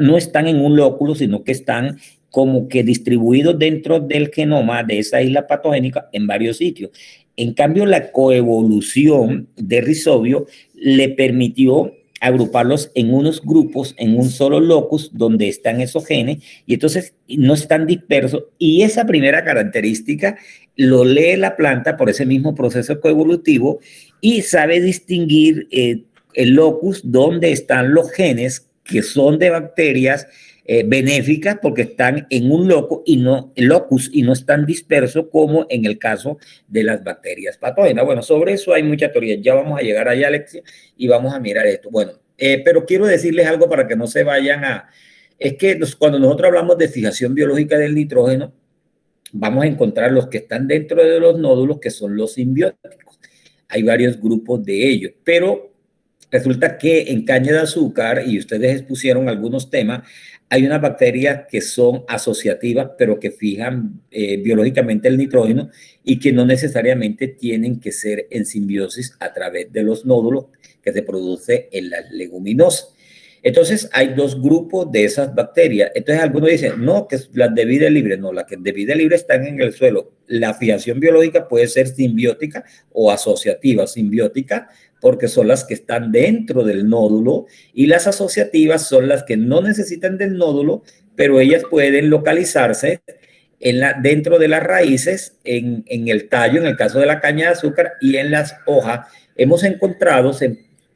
A: no están en un lóculo, sino que están como que distribuidos dentro del genoma de esa isla patogénica en varios sitios. En cambio, la coevolución de rizobio le permitió agruparlos en unos grupos, en un solo locus, donde están esos genes, y entonces no están dispersos, y esa primera característica lo lee la planta por ese mismo proceso coevolutivo, y sabe distinguir el locus donde están los genes que son de bacterias benéficas, porque están en un locus y no están dispersos como en el caso de las bacterias patógenas. Bueno, sobre eso hay mucha teoría. Ya vamos a llegar allá, Alexia, y vamos a mirar esto. Bueno, pero quiero decirles algo para que no se vayan es que cuando nosotros hablamos de fijación biológica del nitrógeno, vamos a encontrar los que están dentro de los nódulos, que son los simbióticos. Hay varios grupos de ellos, pero resulta que en caña de azúcar, y ustedes expusieron algunos temas, hay unas bacterias que son asociativas, pero que fijan biológicamente el nitrógeno, y que no necesariamente tienen que ser en simbiosis a través de los nódulos que se produce en las leguminosas. Entonces, hay dos grupos de esas bacterias. Entonces, algunos dicen, no, que las de vida libre. No, las que de vida libre están en el suelo. La fijación biológica puede ser simbiótica o asociativa. Simbiótica, porque son las que están dentro del nódulo, y las asociativas son las que no necesitan del nódulo, pero ellas pueden localizarse dentro de las raíces, en el tallo, en el caso de la caña de azúcar, y en las hojas. Hemos encontrado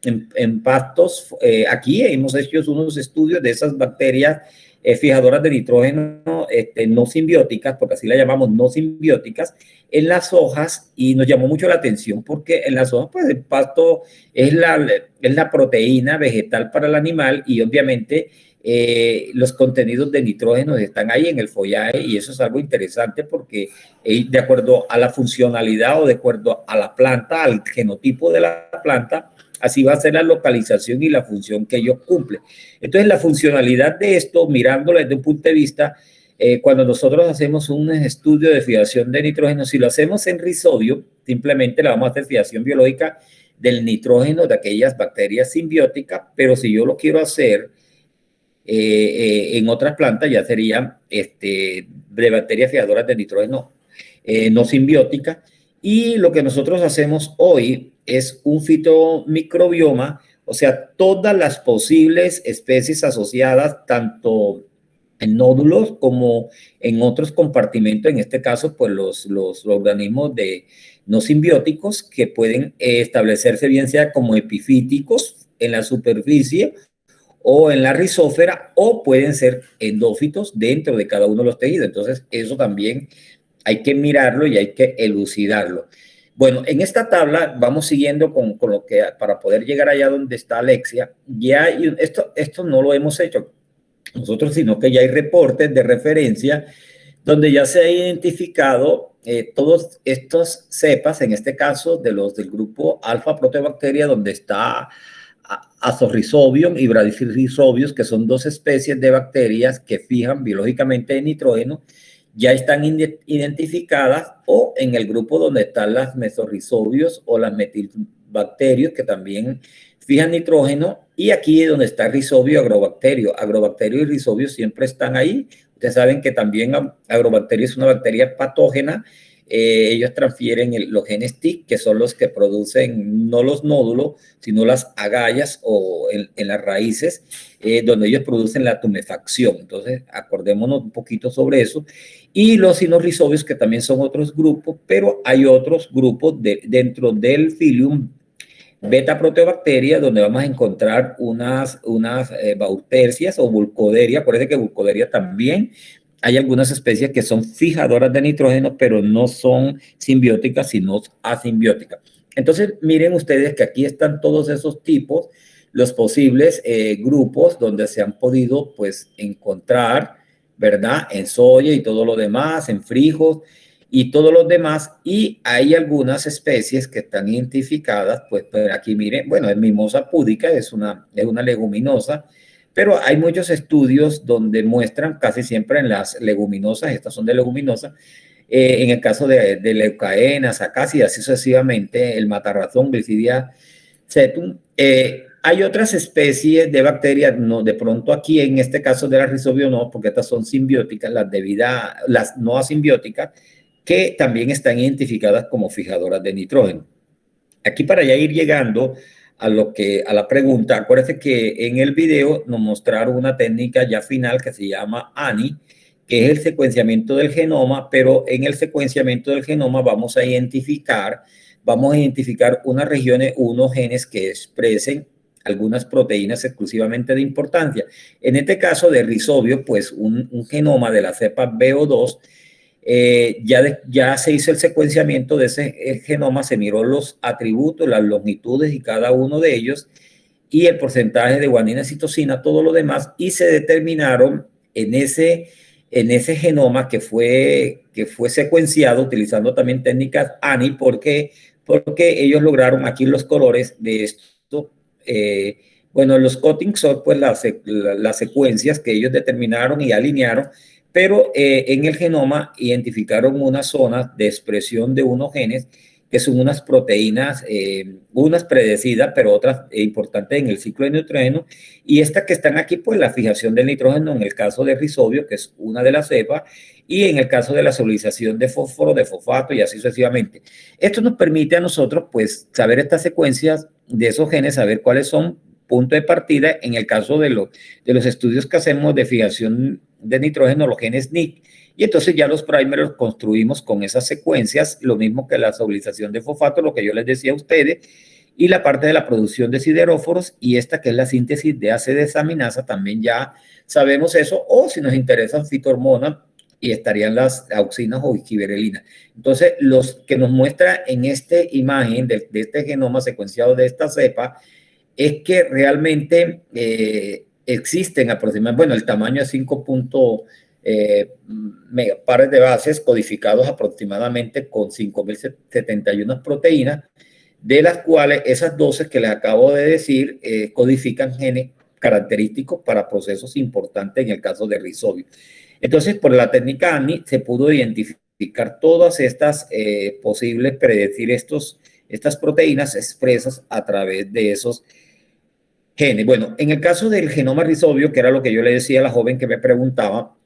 A: en pastos, aquí hemos hecho unos estudios de esas bacterias fijadoras de nitrógeno no simbióticas, porque así la llamamos, no simbióticas, en las hojas, y nos llamó mucho la atención porque en las hojas, pues el pasto es la proteína vegetal para el animal, y obviamente los contenidos de nitrógeno están ahí en el follaje, y eso es algo interesante porque de acuerdo a la funcionalidad o de acuerdo a la planta, al genotipo de la planta, así va a ser la localización y la función que ellos cumplen. Entonces, la funcionalidad de esto, mirándolo desde un punto de vista, cuando nosotros hacemos un estudio de fijación de nitrógeno, si lo hacemos en Rhizobio, simplemente le vamos a hacer fijación biológica del nitrógeno de aquellas bacterias simbióticas, pero si yo lo quiero hacer en otras plantas, ya serían de bacterias fijadoras de nitrógeno no simbióticas. Y lo que nosotros hacemos hoy es un fitomicrobioma, o sea, todas las posibles especies asociadas, tanto en nódulos como en otros compartimentos, en este caso, pues los organismos no simbióticos que pueden establecerse bien sea como epifíticos en la superficie o en la rizósfera, o pueden ser endófitos dentro de cada uno de los tejidos. Entonces, eso también hay que mirarlo y hay que elucidarlo. Bueno, en esta tabla vamos siguiendo con lo que, para poder llegar allá donde está Alexia, ya esto no lo hemos hecho nosotros, sino que ya hay reportes de referencia donde ya se ha identificado todos estos cepas, en este caso del grupo alfa proteobacteria, donde está Azorhizobium y Bradyrhizobius, que son dos especies de bacterias que fijan biológicamente el nitrógeno, ya están identificadas, o en el grupo donde están las Mesorhizobios o las metilbacterios, que también fijan nitrógeno, y aquí es donde está Rhizobio, Agrobacterio. Agrobacterio y Rhizobio siempre están ahí. Ustedes saben que también Agrobacterio es una bacteria patógena. Ellos transfieren los genes TIC, que son los que producen no los nódulos, sino las agallas o en las raíces, donde ellos producen la tumefacción. Entonces, acordémonos un poquito sobre eso. Y los sinorhizobios, que también son otros grupos, pero hay otros grupos dentro del filium beta proteobacteria, donde vamos a encontrar unas bautercias o vulcoderia. Acuérdense que vulcoderia también hay algunas especies que son fijadoras de nitrógeno, pero no son simbióticas, sino asimbióticas. Entonces, miren ustedes que aquí están todos esos tipos, los posibles grupos donde se han podido, pues, encontrar, ¿verdad? En soya y todo lo demás, en frijos y todos los demás. Y hay algunas especies que están identificadas, pues aquí miren, bueno, es Mimosa púdica, es una leguminosa, pero hay muchos estudios donde muestran casi siempre en las leguminosas, estas son de leguminosas, en el caso de Leucaena, Acacia, así sucesivamente, el matarrazón, Glycidia cetum. Hay otras especies de bacterias, no, de pronto aquí en este caso de la Rhizobio no, porque estas son simbióticas, las no asimbióticas, que también están identificadas como fijadoras de nitrógeno. Aquí, para ya ir llegando a la pregunta, acuérdense que en el video nos mostraron una técnica ya final que se llama ANI, que es el secuenciamiento del genoma, pero en el secuenciamiento del genoma vamos a identificar unas regiones, unos genes que expresen algunas proteínas exclusivamente de importancia. En este caso de Rhizobio, pues un genoma de la cepa BO2, ya se hizo el secuenciamiento de ese genoma, se miró los atributos, las longitudes y cada uno de ellos, y el porcentaje de guanina, citosina, todo lo demás, y se determinaron en ese genoma que fue secuenciado utilizando también técnicas ANI, porque ellos lograron aquí los colores de esto. Bueno, los cuttings son pues las secuencias que ellos determinaron y alinearon, pero en el genoma identificaron una zona de expresión de unos genes que son unas proteínas, unas predecidas, pero otras importantes en el ciclo de nitrógeno, y estas que están aquí, pues la fijación del nitrógeno en el caso de Rhizobio, que es una de las cepas, y en el caso de la solubilización de fósforo, de fosfato y así sucesivamente. Esto nos permite a nosotros, pues, saber estas secuencias de esos genes, saber cuáles son puntos de partida en el caso de los estudios que hacemos de fijación de nitrógeno, los genes NIC. Y entonces ya los primers los construimos con esas secuencias, lo mismo que la solubilización de fosfato, lo que yo les decía a ustedes, y la parte de la producción de sideróforos, y esta que es la síntesis de ACE desaminasa, también ya sabemos eso, o si nos interesan fitohormonas, y estarían las auxinas o giberelinas. Entonces, los que nos muestra en esta imagen de este genoma secuenciado de esta cepa, es que realmente existen aproximadamente, bueno, el tamaño es 5 pares de bases codificados aproximadamente con 5.071 proteínas, de las cuales esas 12 que les acabo de decir codifican genes característicos para procesos importantes en el caso de Rhizobio. Entonces, por la técnica ANI se pudo identificar todas estas posibles, predecir estas proteínas expresas a través de esos genes. Bueno, en el caso del genoma Rhizobio, que era lo que yo le decía a la joven que me preguntaba,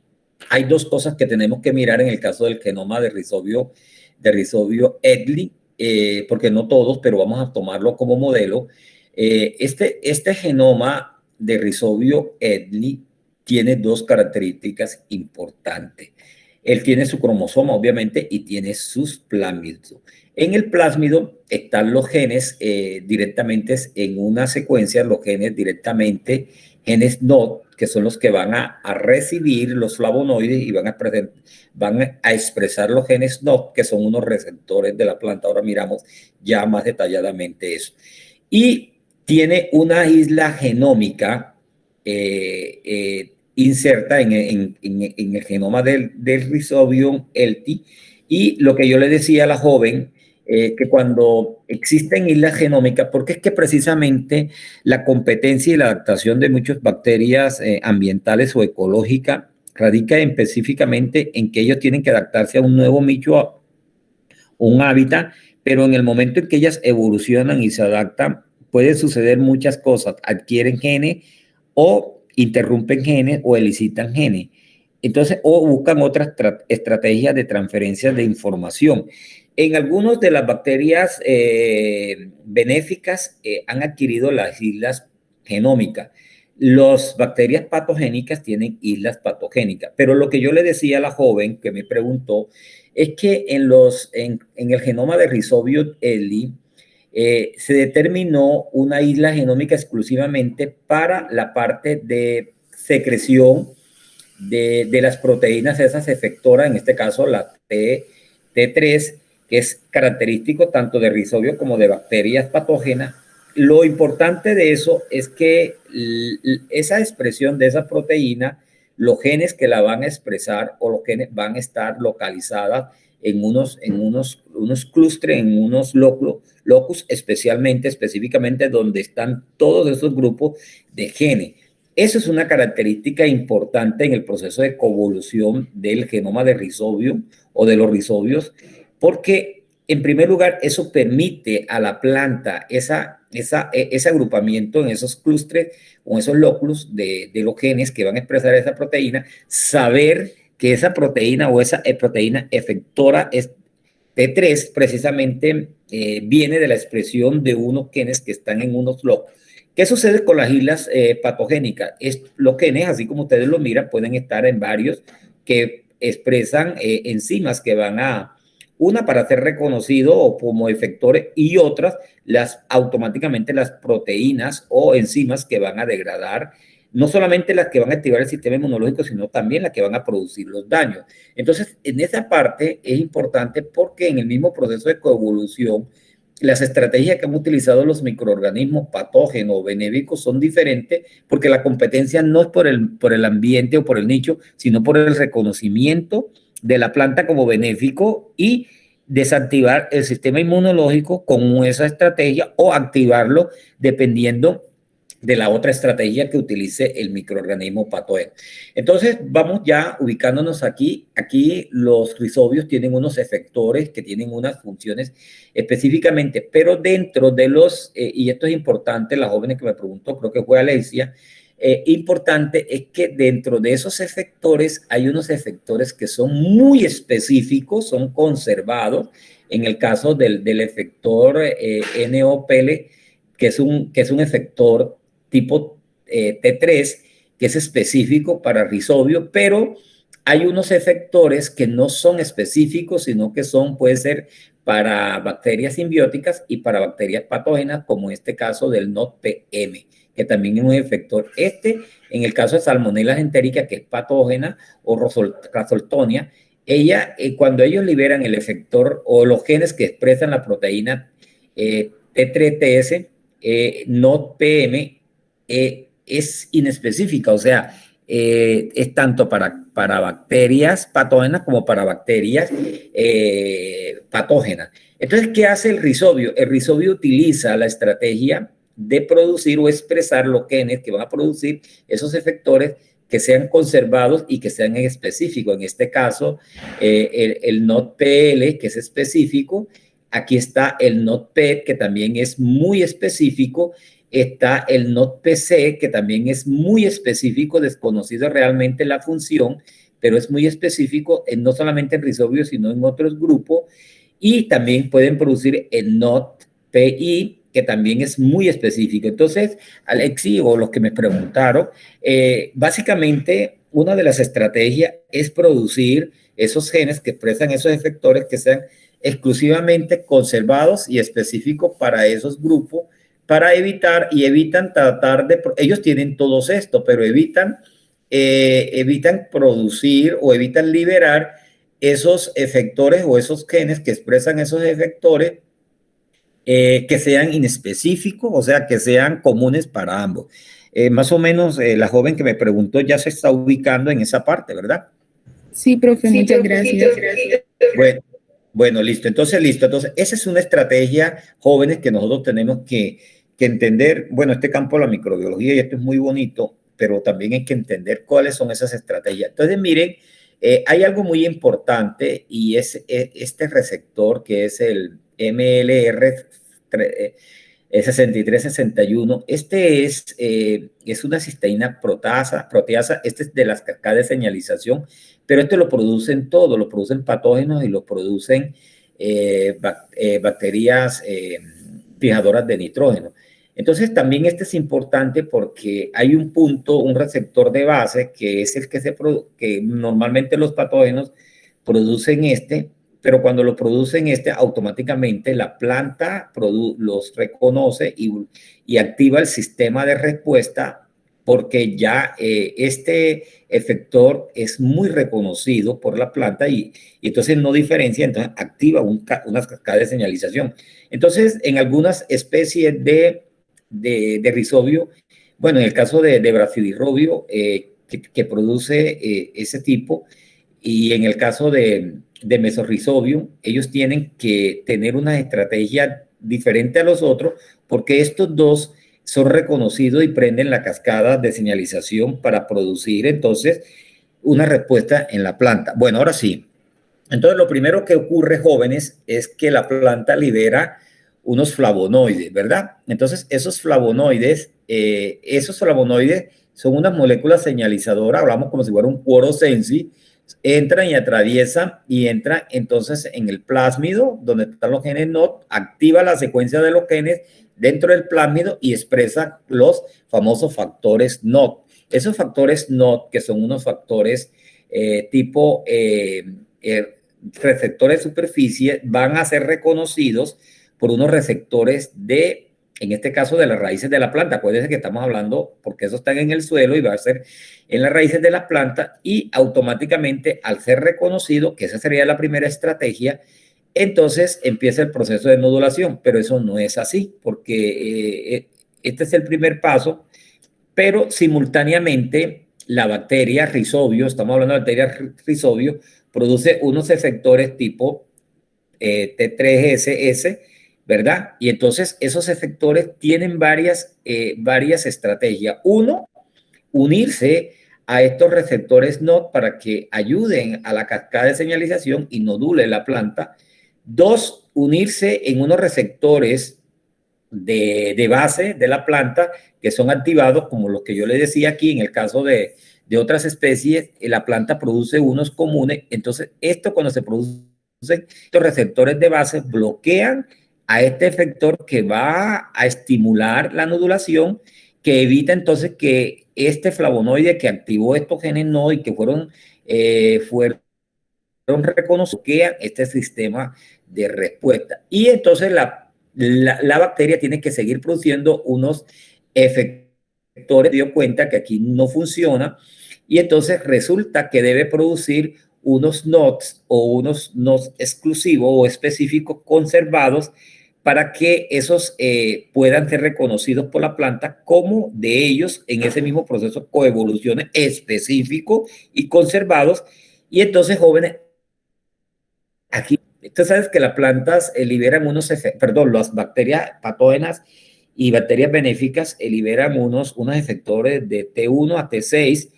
A: hay dos cosas que tenemos que mirar en el caso del genoma de Rhizobio Edley, porque no todos, pero vamos a tomarlo como modelo. Este genoma de Rhizobio Edley tiene dos características importantes. Él tiene su cromosoma, obviamente, y tiene sus plásmidos. En el plásmido están los genes directamente en una secuencia, los genes directamente, genes NOD, que son los que van a recibir los flavonoides y van a expresar los genes NOD, que son unos receptores de la planta. Ahora miramos ya más detalladamente eso. Y tiene una isla genómica inserta en el genoma del Rhizobio Edley, y lo que yo le decía a la joven, que cuando existen islas genómicas, porque es que precisamente la competencia y la adaptación de muchas bacterias ambientales o ecológicas radica específicamente en que ellos tienen que adaptarse a un nuevo nicho, un hábitat, pero en el momento en que ellas evolucionan y se adaptan, puede suceder muchas cosas, adquieren genes o interrumpen genes o elicitan genes. Entonces, o buscan otras estrategias de transferencia de información. En algunas de las bacterias benéficas han adquirido las islas genómicas. Las bacterias patogénicas tienen islas patogénicas. Pero lo que yo le decía a la joven que me preguntó es que en el genoma de Rhizobio Edley se determinó una isla genómica exclusivamente para la parte de secreción de las proteínas esas efectoras, en este caso la T3, que es característico tanto de Rhizobio como de bacterias patógenas. Lo importante de eso es que esa expresión de esa proteína, los genes que la van a expresar o los genes van a estar localizadas en unos clústeres, en unos locus, específicamente donde están todos esos grupos de genes. Eso es una característica importante en el proceso de coevolución del genoma de Rhizobio o de los Rhizobios, porque en primer lugar eso permite a la planta ese agrupamiento en esos clústeres o esos lóculos de los genes que van a expresar esa proteína, saber que esa proteína o esa proteína efectora es T3 precisamente viene de la expresión de unos genes que están en unos locos. ¿Qué sucede con las islas patogénicas? Los genes, así como ustedes lo miran, pueden estar en varios que expresan enzimas que van a, una para ser reconocido como efectores y otras automáticamente las proteínas o enzimas que van a degradar, no solamente las que van a activar el sistema inmunológico, sino también las que van a producir los daños. Entonces, en esa parte es importante porque en el mismo proceso de coevolución, las estrategias que han utilizado los microorganismos patógenos o benéficos son diferentes porque la competencia no es por el ambiente o por el nicho, sino por el reconocimiento de la planta como benéfico y desactivar el sistema inmunológico con esa estrategia o activarlo dependiendo de la otra estrategia que utilice el microorganismo patógeno. Entonces, vamos ya ubicándonos aquí. Aquí los rizobios tienen unos efectores que tienen unas funciones específicamente, pero dentro de los, y esto es importante, la joven que me preguntó, creo que fue Alesia, importante es que dentro de esos efectores hay unos efectores que son muy específicos, son conservados. En el caso del efector NOPL, que es un efector tipo T3, que es específico para rizobio, pero hay unos efectores que no son específicos, sino que puede ser para bacterias simbióticas y para bacterias patógenas, como en este caso del NOTPM, que también es un efector. En el caso de Salmonella entérica, que es patógena, o Rhizoltonia, cuando ellos liberan el efector o los genes que expresan la proteína T3TS, NOTPM, es inespecífica, o sea, es tanto para bacterias patógenas como para bacterias patógenas. Entonces, ¿qué hace el rizobio? El rizobio utiliza la estrategia de producir o expresar los genes que van a producir esos efectores que sean conservados y que sean específicos. En este caso, el NOTPL, que es específico. Aquí está el NOTPET, que también es muy específico. Está el NOTPC, que también es muy específico, desconocido realmente la función, pero es muy específico, no solamente en rizobio, sino en otros grupos. Y también pueden producir el NOTPI, que también es muy específico. Entonces, Alexi, o los que me preguntaron, básicamente una de las estrategias es producir esos genes que expresan esos efectores que sean exclusivamente conservados y específicos para esos grupos, para evitan tratar de, ellos tienen todos esto, pero evitan producir o evitan liberar esos efectores o esos genes que expresan esos efectores que sean inespecíficos, o sea, que sean comunes para ambos. Más o menos la joven que me preguntó ya se está ubicando en esa parte, ¿verdad?
C: Sí, profe, muchas gracias.
A: Bueno, listo. Entonces, esa es una estrategia, jóvenes, que nosotros tenemos que entender. Bueno, este campo de la microbiología, y esto es muy bonito, pero también hay que entender cuáles son esas estrategias. Entonces, miren, hay algo muy importante y es este receptor que es el MLR 6361. Este es una cisteína proteasa. Este es de las cascadas de señalización, pero lo producen todo, lo producen patógenos y lo producen bacterias fijadoras de nitrógeno. Entonces, también es importante porque hay un punto, un receptor de base, que es el que normalmente los patógenos producen pero cuando lo producen automáticamente la planta los reconoce y activa el sistema de respuesta, porque ya este efector es muy reconocido por la planta y entonces no diferencia, entonces activa una cascada de señalización. Entonces, en algunas especies de rizobio, bueno, en el caso de Brasidirrobio, que produce ese tipo, y en el caso de Mesorhizobium, ellos tienen que tener una estrategia diferente a los otros, porque estos dos son reconocidos y prenden la cascada de señalización para producir entonces una respuesta en la planta. Bueno, ahora sí. Entonces, lo primero que ocurre, jóvenes, es que la planta libera unos flavonoides, ¿verdad? Entonces, esos flavonoides son unas moléculas señalizadoras, hablamos como si fuera un cuoro sensi, entran y atraviesan y entran entonces en el plásmido, donde están los genes NOT, activa la secuencia de los genes dentro del plásmido y expresa los famosos factores NOT. Esos factores NOT, que son unos factores tipo receptores de superficie, van a ser reconocidos por unos receptores en este caso, de las raíces de la planta. Acuérdense que estamos hablando, porque esos están en el suelo y va a ser en las raíces de la planta, y automáticamente, al ser reconocido, que esa sería la primera estrategia, entonces empieza el proceso de nodulación. Pero eso no es así, porque este es el primer paso, pero simultáneamente la bacteria rizobio, estamos hablando de bacteria rizobio, produce unos efectores tipo T3SS, ¿verdad? Y entonces esos efectores tienen varias estrategias. Uno, unirse a estos receptores NOT para que ayuden a la cascada de señalización y nodule la planta. Dos, unirse en unos receptores de base de la planta que son activados, como los que yo les decía aquí, en el caso de otras especies, la planta produce unos comunes. Entonces, esto cuando se producen estos receptores de base, bloquean a este efector que va a estimular la nodulación, que evita entonces que este flavonoide que activó estos genes NOD y que fueron reconocidos, bloquean este sistema de respuesta. Y entonces la bacteria tiene que seguir produciendo unos efectores, dio cuenta que aquí no funciona, y entonces resulta que debe producir unos NODs o unos NODs exclusivos o específicos conservados para que esos puedan ser reconocidos por la planta como de ellos en ese mismo proceso coevoluciones específicos y conservados. Y entonces, jóvenes, aquí, tú sabes que las plantas liberan las bacterias patógenas y bacterias benéficas liberan unos efectores de T1 a T6.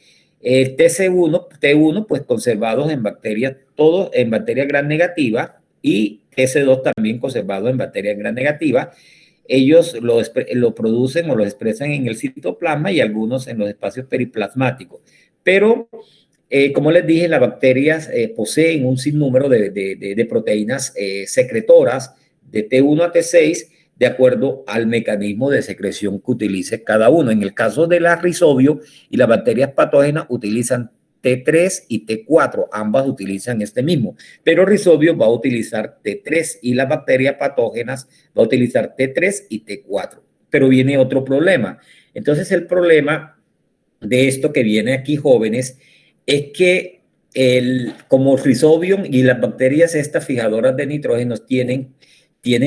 A: El T1 pues conservados en bacterias, todos en bacterias gram negativa, y T2 también conservado en bacterias gram negativa. Ellos lo producen o lo expresan en el citoplasma y algunos en los espacios periplasmáticos. Pero como les dije, las bacterias poseen un sinnúmero de proteínas secretoras de T1 a T6 de acuerdo al mecanismo de secreción que utilice cada uno. En el caso de la Rhizobio y las bacterias patógenas utilizan T3 y T4, ambas utilizan este mismo, pero Rhizobio va a utilizar T3 y las bacterias patógenas va a utilizar T3 y T4. Pero viene otro problema. Entonces el problema de esto que viene aquí, jóvenes, es que como Rhizobium y las bacterias estas fijadoras de nitrógenos tienen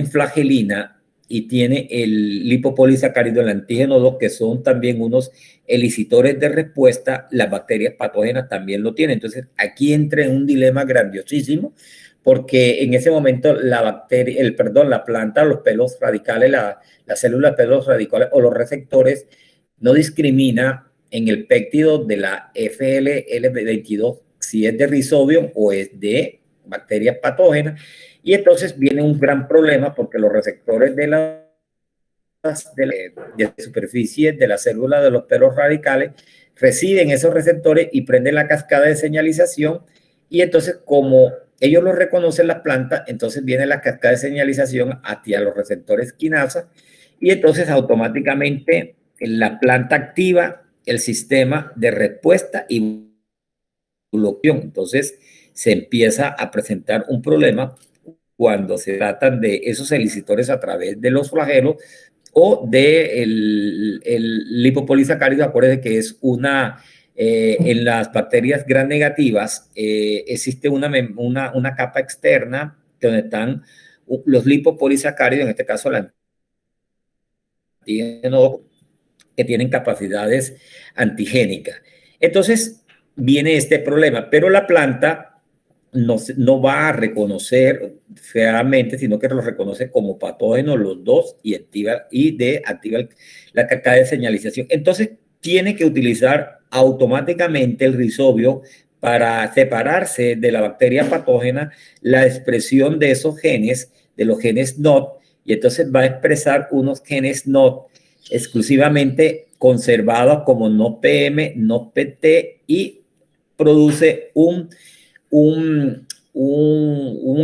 A: flagelina y tiene el lipopolisacárido, el antígeno 2, que son también unos elicitores de respuesta, las bacterias patógenas también lo tienen. Entonces, aquí entra en un dilema grandiosísimo, porque en ese momento la planta, los pelos radicales, las células de pelos radicales o los receptores no discrimina en el péptido de la FLL22 si es de Rhizobium o es de bacterias patógenas. Y entonces viene un gran problema porque los receptores de superficie de la célula de los pelos radicales reciben esos receptores y prenden la cascada de señalización. Y entonces, como ellos lo reconocen las plantas, entonces viene la cascada de señalización hacia los receptores quinasa y entonces automáticamente la planta activa el sistema de respuesta y bloqueo. Entonces se empieza a presentar un problema cuando se tratan de esos elicitores a través de los flagelos o del lipopolisacárido. Acuérdense que es en las bacterias gram negativas existe una capa externa donde están los lipopolisacáridos, en este caso la antígeno, que tienen capacidades antigénicas. Entonces viene este problema, pero la planta no va a reconocer feamente, sino que lo reconoce como patógenos los dos y activa la cascada de señalización. Entonces tiene que utilizar automáticamente el Rhizobio para separarse de la bacteria patógena la expresión de esos genes, de los genes NOD, y entonces va a expresar unos genes NOD exclusivamente conservados como NOD-PM, NOD-PT, y produce un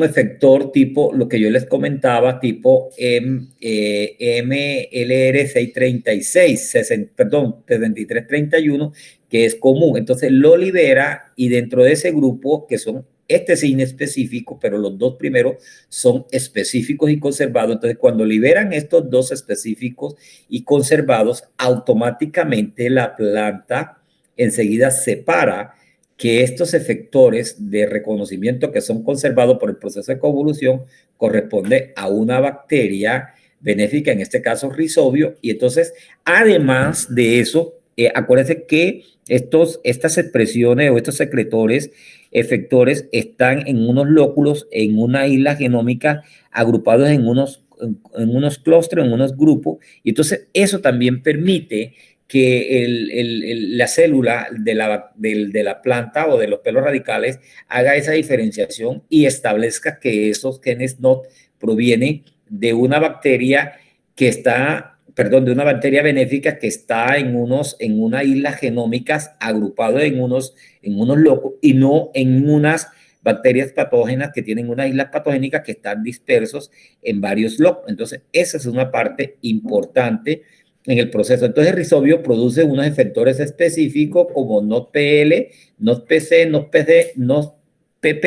A: efector tipo, lo que yo les comentaba, tipo MLR636, 7331, que es común. Entonces lo libera y dentro de ese grupo, que son es inespecífico, pero los dos primeros son específicos y conservados. Entonces, cuando liberan estos dos específicos y conservados, automáticamente la planta enseguida separa que estos efectores de reconocimiento que son conservados por el proceso de coevolución corresponde a una bacteria benéfica, en este caso Rhizobio, y entonces, además de eso, acuérdense que estas expresiones o estos secretores efectores están en unos lóculos, en una isla genómica, agrupados en unos en unos clústeres, en unos grupos, y entonces eso también permite que la célula de la planta o de los pelos radicales haga esa diferenciación y establezca que esos genes NOT provienen de una bacteria que está, perdón, de una bacteria benéfica que está en unas islas genómicas agrupadas en unos locos y no en unas bacterias patógenas que tienen unas islas patogénicas que están dispersos en varios locos. Entonces, esa es una parte importante en el proceso. Entonces, el rizobio produce unos efectores específicos como NOTPL, NOTPC, NOTPD, NOTPP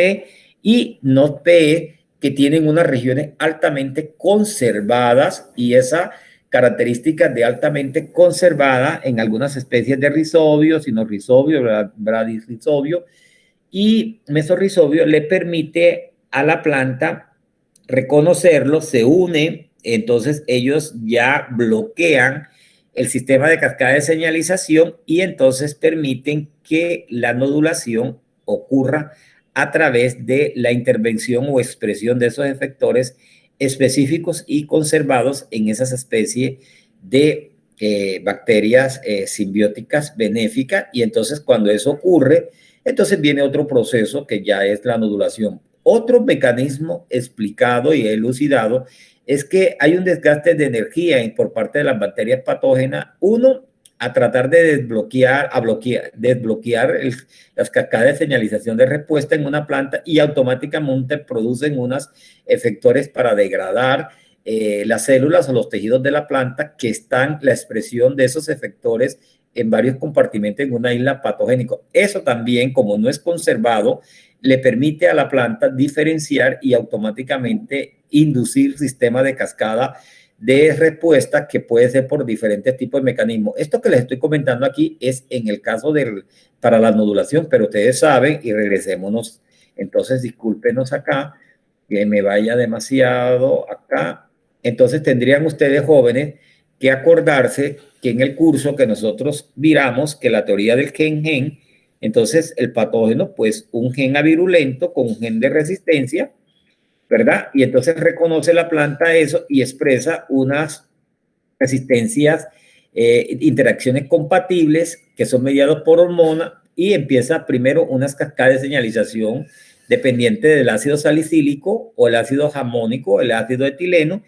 A: y NOTPE, que tienen unas regiones altamente conservadas, y esa característica de altamente conservada en algunas especies de rizobio, sinorrizobio, bradyrhizobio y mesorrizobio, le permite a la planta reconocerlo, se une, entonces ellos ya bloquean el sistema de cascada de señalización y entonces permiten que la nodulación ocurra a través de la intervención o expresión de esos efectores específicos y conservados en esas especies de bacterias simbióticas benéficas. Y entonces cuando eso ocurre, entonces viene otro proceso que ya es la nodulación. Otro mecanismo explicado y elucidado es que hay un desgaste de energía por parte de las bacterias patógenas. Uno, a tratar de desbloquear las cascadas de señalización de respuesta en una planta, y automáticamente producen unos efectores para degradar las células o los tejidos de la planta, que están la expresión de esos efectores en varios compartimentos en una isla patogénica. Eso también, como no es conservado, le permite a la planta diferenciar y automáticamente inducir sistema de cascada de respuesta, que puede ser por diferentes tipos de mecanismos. Esto que les estoy comentando aquí es en el caso para la nodulación, pero ustedes saben, y regresémonos, entonces discúlpenos acá, que me vaya demasiado acá. Entonces tendrían ustedes, jóvenes, que acordarse que en el curso que nosotros viramos, que la teoría del gen, entonces el patógeno, pues un gen avirulento con un gen de resistencia, ¿verdad? Y entonces reconoce la planta eso y expresa unas resistencias, interacciones compatibles que son mediados por hormona, y empieza primero unas cascadas de señalización dependiente del ácido salicílico o el ácido jamónico, el ácido etileno,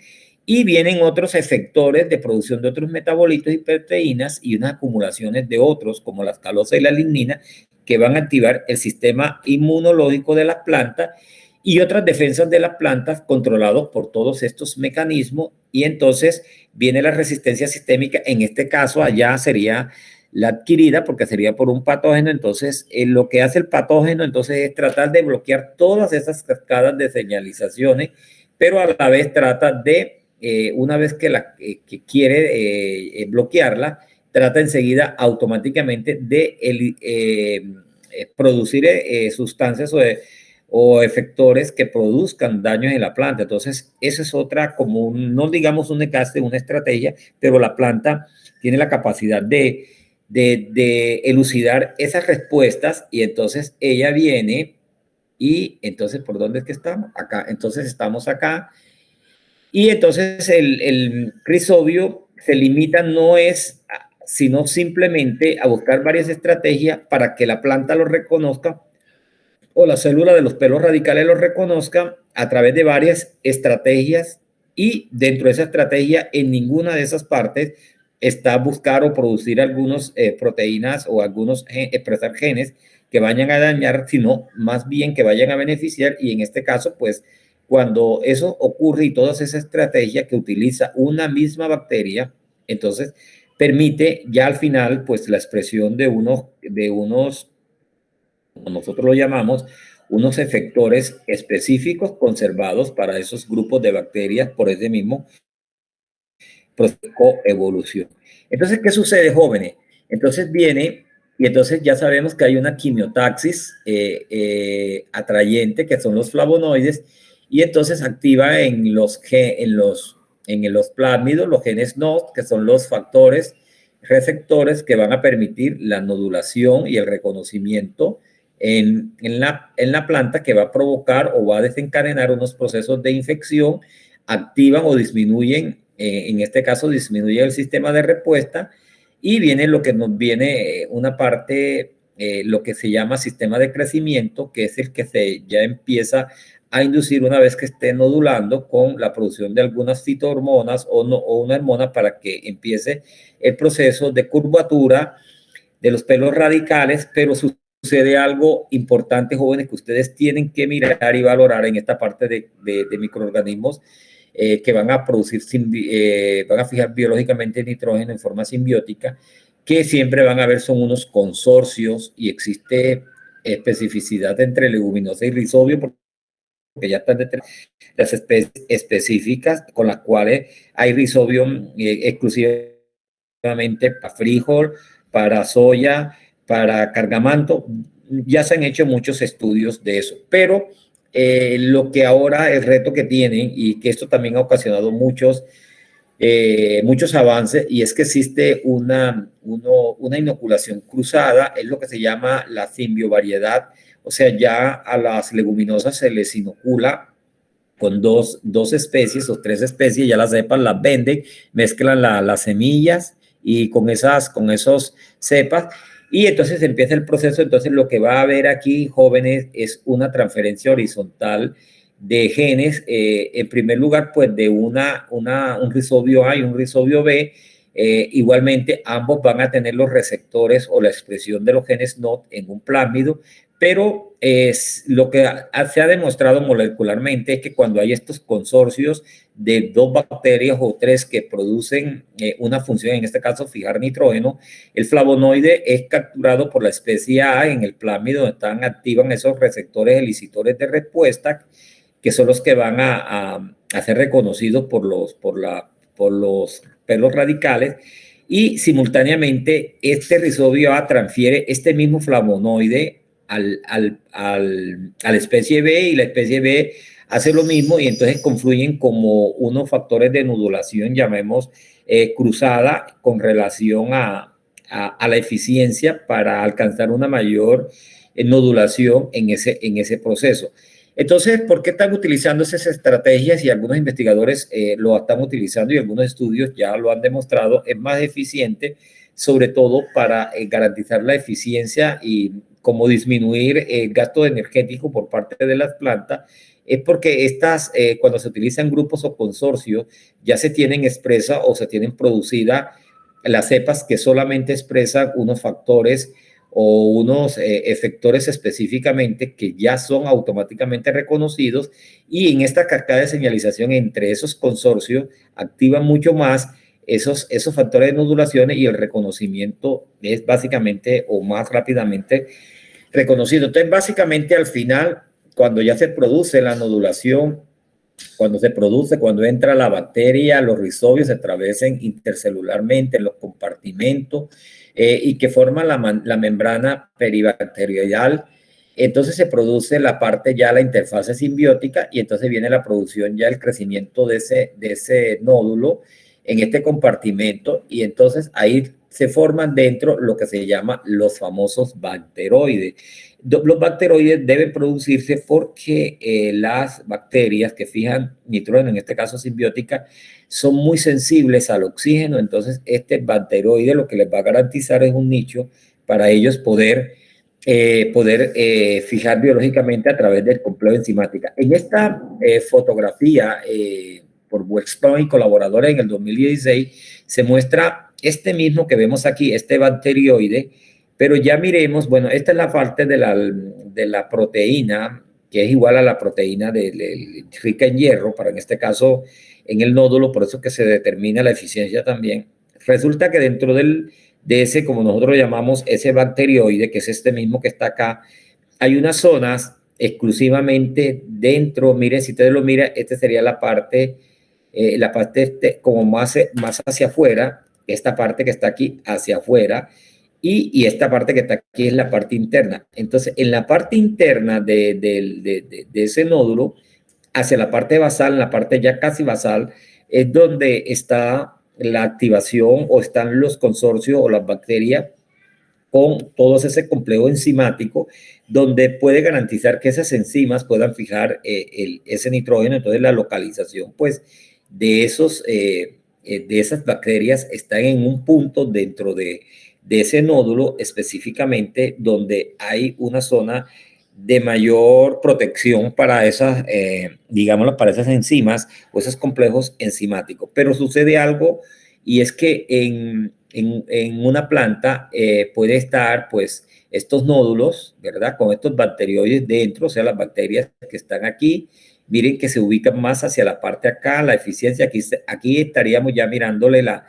A: y vienen otros efectores de producción de otros metabolitos y proteínas y unas acumulaciones de otros como la escalosa y la lignina, que van a activar el sistema inmunológico de las plantas y otras defensas de las plantas controlados por todos estos mecanismos. Y entonces viene la resistencia sistémica. En este caso allá sería la adquirida, porque sería por un patógeno. Entonces lo que hace el patógeno entonces es tratar de bloquear todas esas cascadas de señalizaciones, pero a la vez trata de, una vez que quiere bloquearla, trata enseguida automáticamente de producir sustancias o efectores que produzcan daños en la planta. Entonces, esa es otra, como no digamos un desgaste, una estrategia, pero la planta tiene la capacidad de elucidar esas respuestas, y entonces ella viene y entonces, ¿por dónde es que estamos? Acá. Entonces estamos acá, y entonces el rizobio se limita, no es sino simplemente a buscar varias estrategias para que la planta lo reconozca, o la célula de los pelos radicales lo reconozca a través de varias estrategias, y dentro de esa estrategia, en ninguna de esas partes está buscar o producir algunas proteínas o expresar genes que vayan a dañar, sino más bien que vayan a beneficiar. Y en este caso, pues, cuando eso ocurre y toda esa estrategia que utiliza una misma bacteria, entonces permite ya al final, pues, la expresión de unos, como nosotros lo llamamos, unos efectores específicos conservados para esos grupos de bacterias por ese mismo proceso de coevolución. Entonces, ¿qué sucede, jóvenes? Entonces viene, y entonces ya sabemos que hay una quimiotaxis atrayente, que son los flavonoides, y entonces activa en los plásmidos los genes NOD, que son los factores receptores que van a permitir la nodulación y el reconocimiento en la planta, que va a provocar o va a desencadenar unos procesos de infección activan o disminuyen, en este caso disminuye el sistema de respuesta, y viene lo que nos viene una parte, lo que se llama sistema de crecimiento, que es el que ya empieza a inducir una vez que esté nodulando con la producción de algunas fitohormonas o una hormona para que empiece el proceso de curvatura de los pelos radicales, pero sucede algo importante, jóvenes, que ustedes tienen que mirar y valorar en esta parte de microorganismos que van a producir, van a fijar biológicamente nitrógeno en forma simbiótica, que siempre van a haber son unos consorcios y existe especificidad entre leguminosa y rizobio, porque ya están determinadas las especies específicas con las cuales hay rizobio exclusivamente para frijol, para soya, para cargamanto. Ya se han hecho muchos estudios de eso, pero lo que ahora el reto que tienen, y que esto también ha ocasionado muchos avances, y es que existe una inoculación cruzada, es lo que se llama la simbiovariedad. O sea, ya a las leguminosas se les inocula con dos especies o 3 especies, ya las cepas las venden, mezclan las semillas y con esos cepas, y entonces empieza el proceso. Entonces lo que va a haber aquí, jóvenes, es una transferencia horizontal de genes, en primer lugar, pues de un rizobio A y un rizobio B. Igualmente, ambos van a tener los receptores o la expresión de los genes NOT en un plásmido, pero lo que se ha demostrado molecularmente es que cuando hay estos consorcios de 2 bacterias o 3 que producen una función, en este caso fijar nitrógeno, el flavonoide es capturado por la especie A en el plásmido, donde activan esos receptores elicitores de respuesta, que son los que van a ser reconocidos por los pelos radicales, y simultáneamente este rizobio A transfiere este mismo flavonoide a la especie B, y la especie B hace lo mismo, y entonces confluyen como unos factores de nodulación, llamemos cruzada, con relación a la eficiencia para alcanzar una mayor nodulación en ese proceso. Entonces, ¿por qué están utilizando esas estrategias? Y algunos investigadores lo están utilizando, y algunos estudios ya lo han demostrado. Es más eficiente, sobre todo para garantizar la eficiencia y como disminuir el gasto energético por parte de las plantas. Es porque cuando se utilizan grupos o consorcios, ya se tienen expresas o se tienen producidas las cepas que solamente expresan unos factores o unos efectores específicamente que ya son automáticamente reconocidos, y en esta cascada de señalización entre esos consorcios activan mucho más esos factores de nodulaciones, y el reconocimiento es básicamente o más rápidamente reconocido. Entonces, básicamente al final, cuando ya se produce la nodulación, cuando entra la bacteria, los rizobios se atraviesan intercelularmente en los compartimentos y que forman la membrana peribacterial. Entonces se produce la parte ya, la interfase simbiótica, y entonces viene la producción ya, el crecimiento de ese nódulo en este compartimento, y entonces ahí se forman dentro lo que se llama los famosos bacteroides. Los bacteroides deben producirse porque las bacterias que fijan nitrógeno, en este caso simbiótica, son muy sensibles al oxígeno. Entonces este bacteroide lo que les va a garantizar es un nicho para ellos poder fijar biológicamente a través del complejo enzimática. En esta fotografía por Wexton y colaboradores en el 2016 se muestra este mismo que vemos aquí, este bacterioide, pero ya miremos, bueno, esta es la parte de la proteína, que es igual a la proteína rica en hierro, para en este caso en el nódulo, por eso que se determina la eficiencia también. Resulta que dentro de ese, como nosotros lo llamamos, ese bacterioide, que es este mismo que está acá, hay unas zonas exclusivamente dentro. Miren, si ustedes lo miran, esta sería la parte como más hacia afuera, esta parte que está aquí hacia afuera, y esta parte que está aquí es la parte interna. Entonces, en la parte interna de ese nódulo, hacia la parte basal, en la parte ya casi basal, es donde está la activación, o están los consorcios o las bacterias con todo ese complejo enzimático, donde puede garantizar que esas enzimas puedan fijar ese nitrógeno. Entonces la localización pues de esas bacterias está en un punto dentro de ese nódulo específicamente, donde hay una zona de mayor protección para esas, digámoslo, para esas enzimas o esos complejos enzimáticos. Pero sucede algo, y es que en una planta puede estar pues estos nódulos, ¿verdad? Con estos bacterioides dentro, o sea, las bacterias que están aquí. Miren que se ubican más hacia la parte acá, la eficiencia, aquí estaríamos ya mirándole la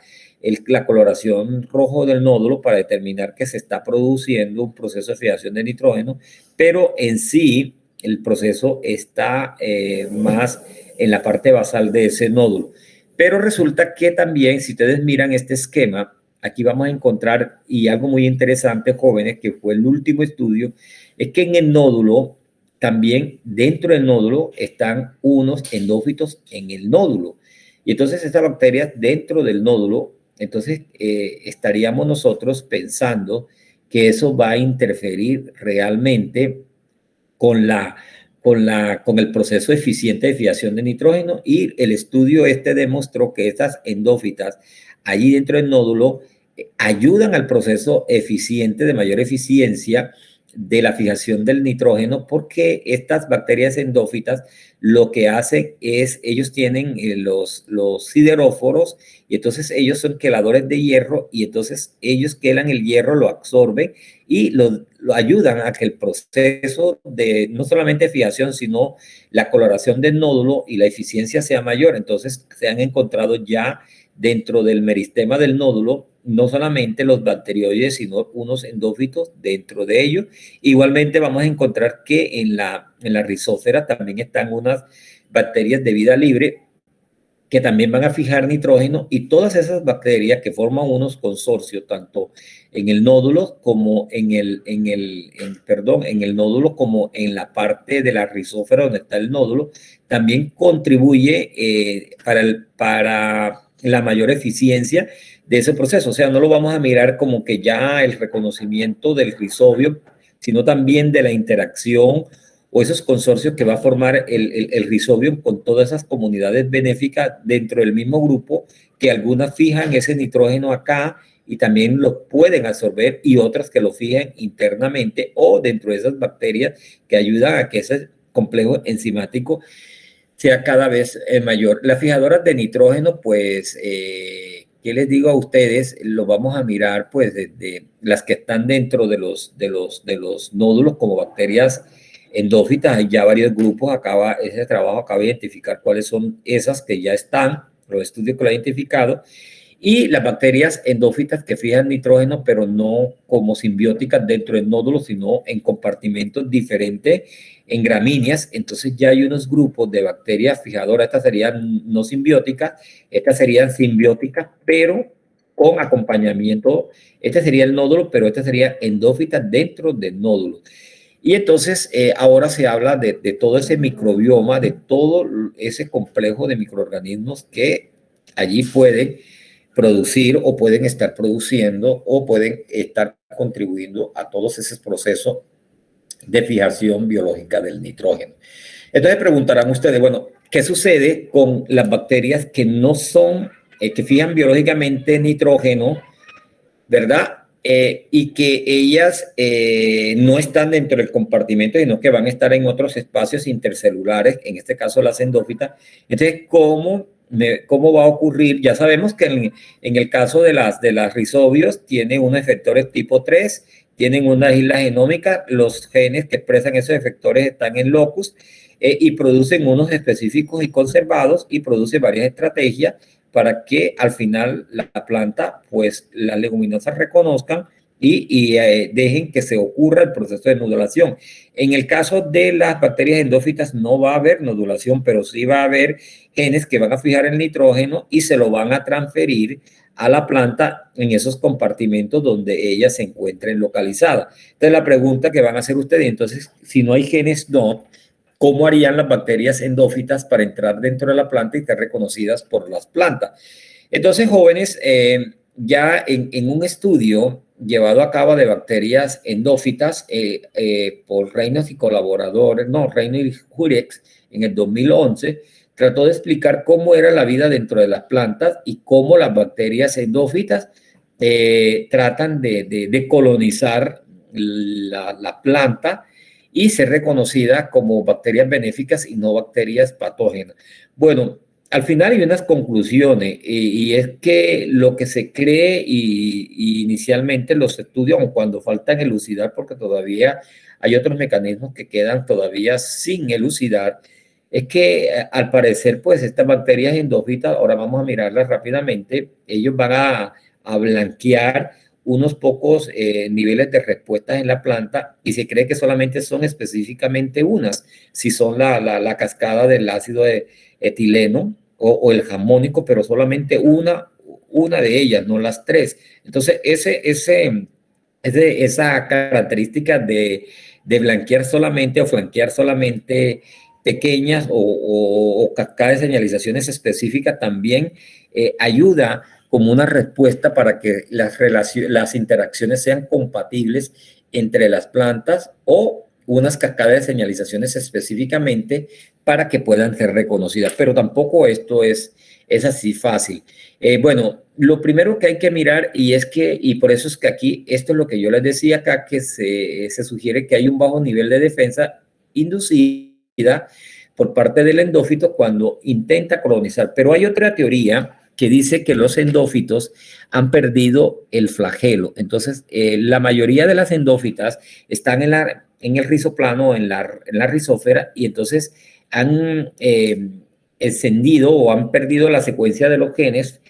A: coloración rojo del nódulo para determinar que se está produciendo un proceso de fijación de nitrógeno, pero en sí el proceso está más en la parte basal de ese nódulo. Pero resulta que también, si ustedes miran este esquema, aquí vamos a encontrar, y algo muy interesante, jóvenes, que fue el último estudio, es que en el nódulo, también dentro del nódulo están unos endófitos en el nódulo. Y entonces estas bacterias dentro del nódulo, entonces estaríamos nosotros pensando que eso va a interferir realmente con el proceso eficiente de fijación de nitrógeno, y el estudio demostró que estas endófitas allí dentro del nódulo ayudan al proceso eficiente, de mayor eficiencia de la fijación del nitrógeno, porque estas bacterias endófitas lo que hacen es, ellos tienen los sideróforos, y entonces ellos son queladores de hierro, y entonces ellos quelan el hierro, lo absorben y lo ayudan a que el proceso de no solamente fijación, sino la coloración del nódulo y la eficiencia sea mayor. Entonces se han encontrado ya dentro del meristema del nódulo no solamente los bacterioides, sino unos endófitos dentro de ellos. Igualmente vamos a encontrar que en la rizósfera también están unas bacterias de vida libre que también van a fijar nitrógeno, y todas esas bacterias que forman unos consorcios, tanto en el nódulo como en el nódulo como en la parte de la rizósfera donde está el nódulo, también contribuye para la mayor eficiencia de ese proceso. O sea, no lo vamos a mirar como que ya el reconocimiento del rizobio, sino también de la interacción o esos consorcios que va a formar el rizobio con todas esas comunidades benéficas dentro del mismo grupo, que algunas fijan ese nitrógeno acá y también lo pueden absorber, y otras que lo fijan internamente o dentro de esas bacterias que ayudan a que ese complejo enzimático sea cada vez mayor. Las fijadoras de nitrógeno, pues, ¿qué les digo a ustedes? Lo vamos a mirar, pues, desde las que están dentro de los nódulos como bacterias endófitas. Hay ya varios grupos, ese trabajo acaba de identificar cuáles son esas que ya están, los estudios que lo han identificado, y las bacterias endófitas que fijan nitrógeno, pero no como simbióticas dentro del nódulo, sino en compartimentos diferentes, en gramíneas. Entonces ya hay unos grupos de bacterias fijadoras. Estas serían no simbióticas, estas serían simbióticas, pero con acompañamiento. Este sería el nódulo, pero esta sería endófita dentro del nódulo. Y entonces ahora se habla de todo ese microbioma, de todo ese complejo de microorganismos que allí pueden producir o pueden estar produciendo o pueden estar contribuyendo a todos esos procesos de fijación biológica del nitrógeno. Entonces preguntarán ustedes, bueno, ¿qué sucede con las bacterias que no son, que fijan biológicamente nitrógeno, ¿verdad? Y que ellas no están dentro del compartimento, sino que van a estar en otros espacios intercelulares, en este caso las endófitas. Entonces, ¿cómo va a ocurrir? Ya sabemos que en el caso de las rizobios tienen unos efectores tipo 3, tienen unas islas genómicas, los genes que expresan esos efectores están en locus y producen unos específicos y conservados, y produce varias estrategias para que al final la planta, pues las leguminosas reconozcan y dejen que se ocurra el proceso de nodulación. En el caso de las bacterias endófitas no va a haber nodulación, pero sí va a haber genes que van a fijar el nitrógeno y se lo van a transferir a la planta en esos compartimentos donde ellas se encuentren localizadas. Entonces la pregunta que van a hacer ustedes, entonces, si no hay genes NOD, ¿cómo harían las bacterias endófitas para entrar dentro de la planta y ser reconocidas por las plantas? Entonces, jóvenes, ya en un estudio llevado a cabo de bacterias endófitas por Reynolds y colaboradores, no, Reynolds y Jurex en el 2011, trató de explicar cómo era la vida dentro de las plantas y cómo las bacterias endófitas tratan de colonizar la planta y ser reconocidas como bacterias benéficas y no bacterias patógenas. Bueno, al final hay unas conclusiones y es que lo que se cree y inicialmente los estudios, aun cuando faltan elucidar porque todavía hay otros mecanismos que quedan todavía sin elucidar, es que al parecer pues estas bacterias endófitas, ahora vamos a mirarlas rápidamente, ellos van a blanquear unos pocos niveles de respuestas en la planta y se cree que solamente son específicamente unas, si son la cascada del ácido etileno o el jamónico, pero solamente una de ellas, no las tres. Entonces, esa característica de blanquear solamente o flanquear solamente pequeñas o cascadas de señalizaciones específicas también ayuda como una respuesta para que las interacciones sean compatibles entre las plantas o unas cascadas de señalizaciones específicamente para que puedan ser reconocidas. Pero tampoco esto es así fácil. Bueno, lo primero que hay que mirar y por eso es que aquí, esto es lo que yo les decía acá, que se sugiere que hay un bajo nivel de defensa inducida por parte del endófito cuando intenta colonizar. Pero hay otra teoría que dice que los endófitos han perdido el flagelo. Entonces, la mayoría de las endófitas están en el rizoplano, en la rizósfera, y entonces han encendido o han perdido la secuencia de los genes.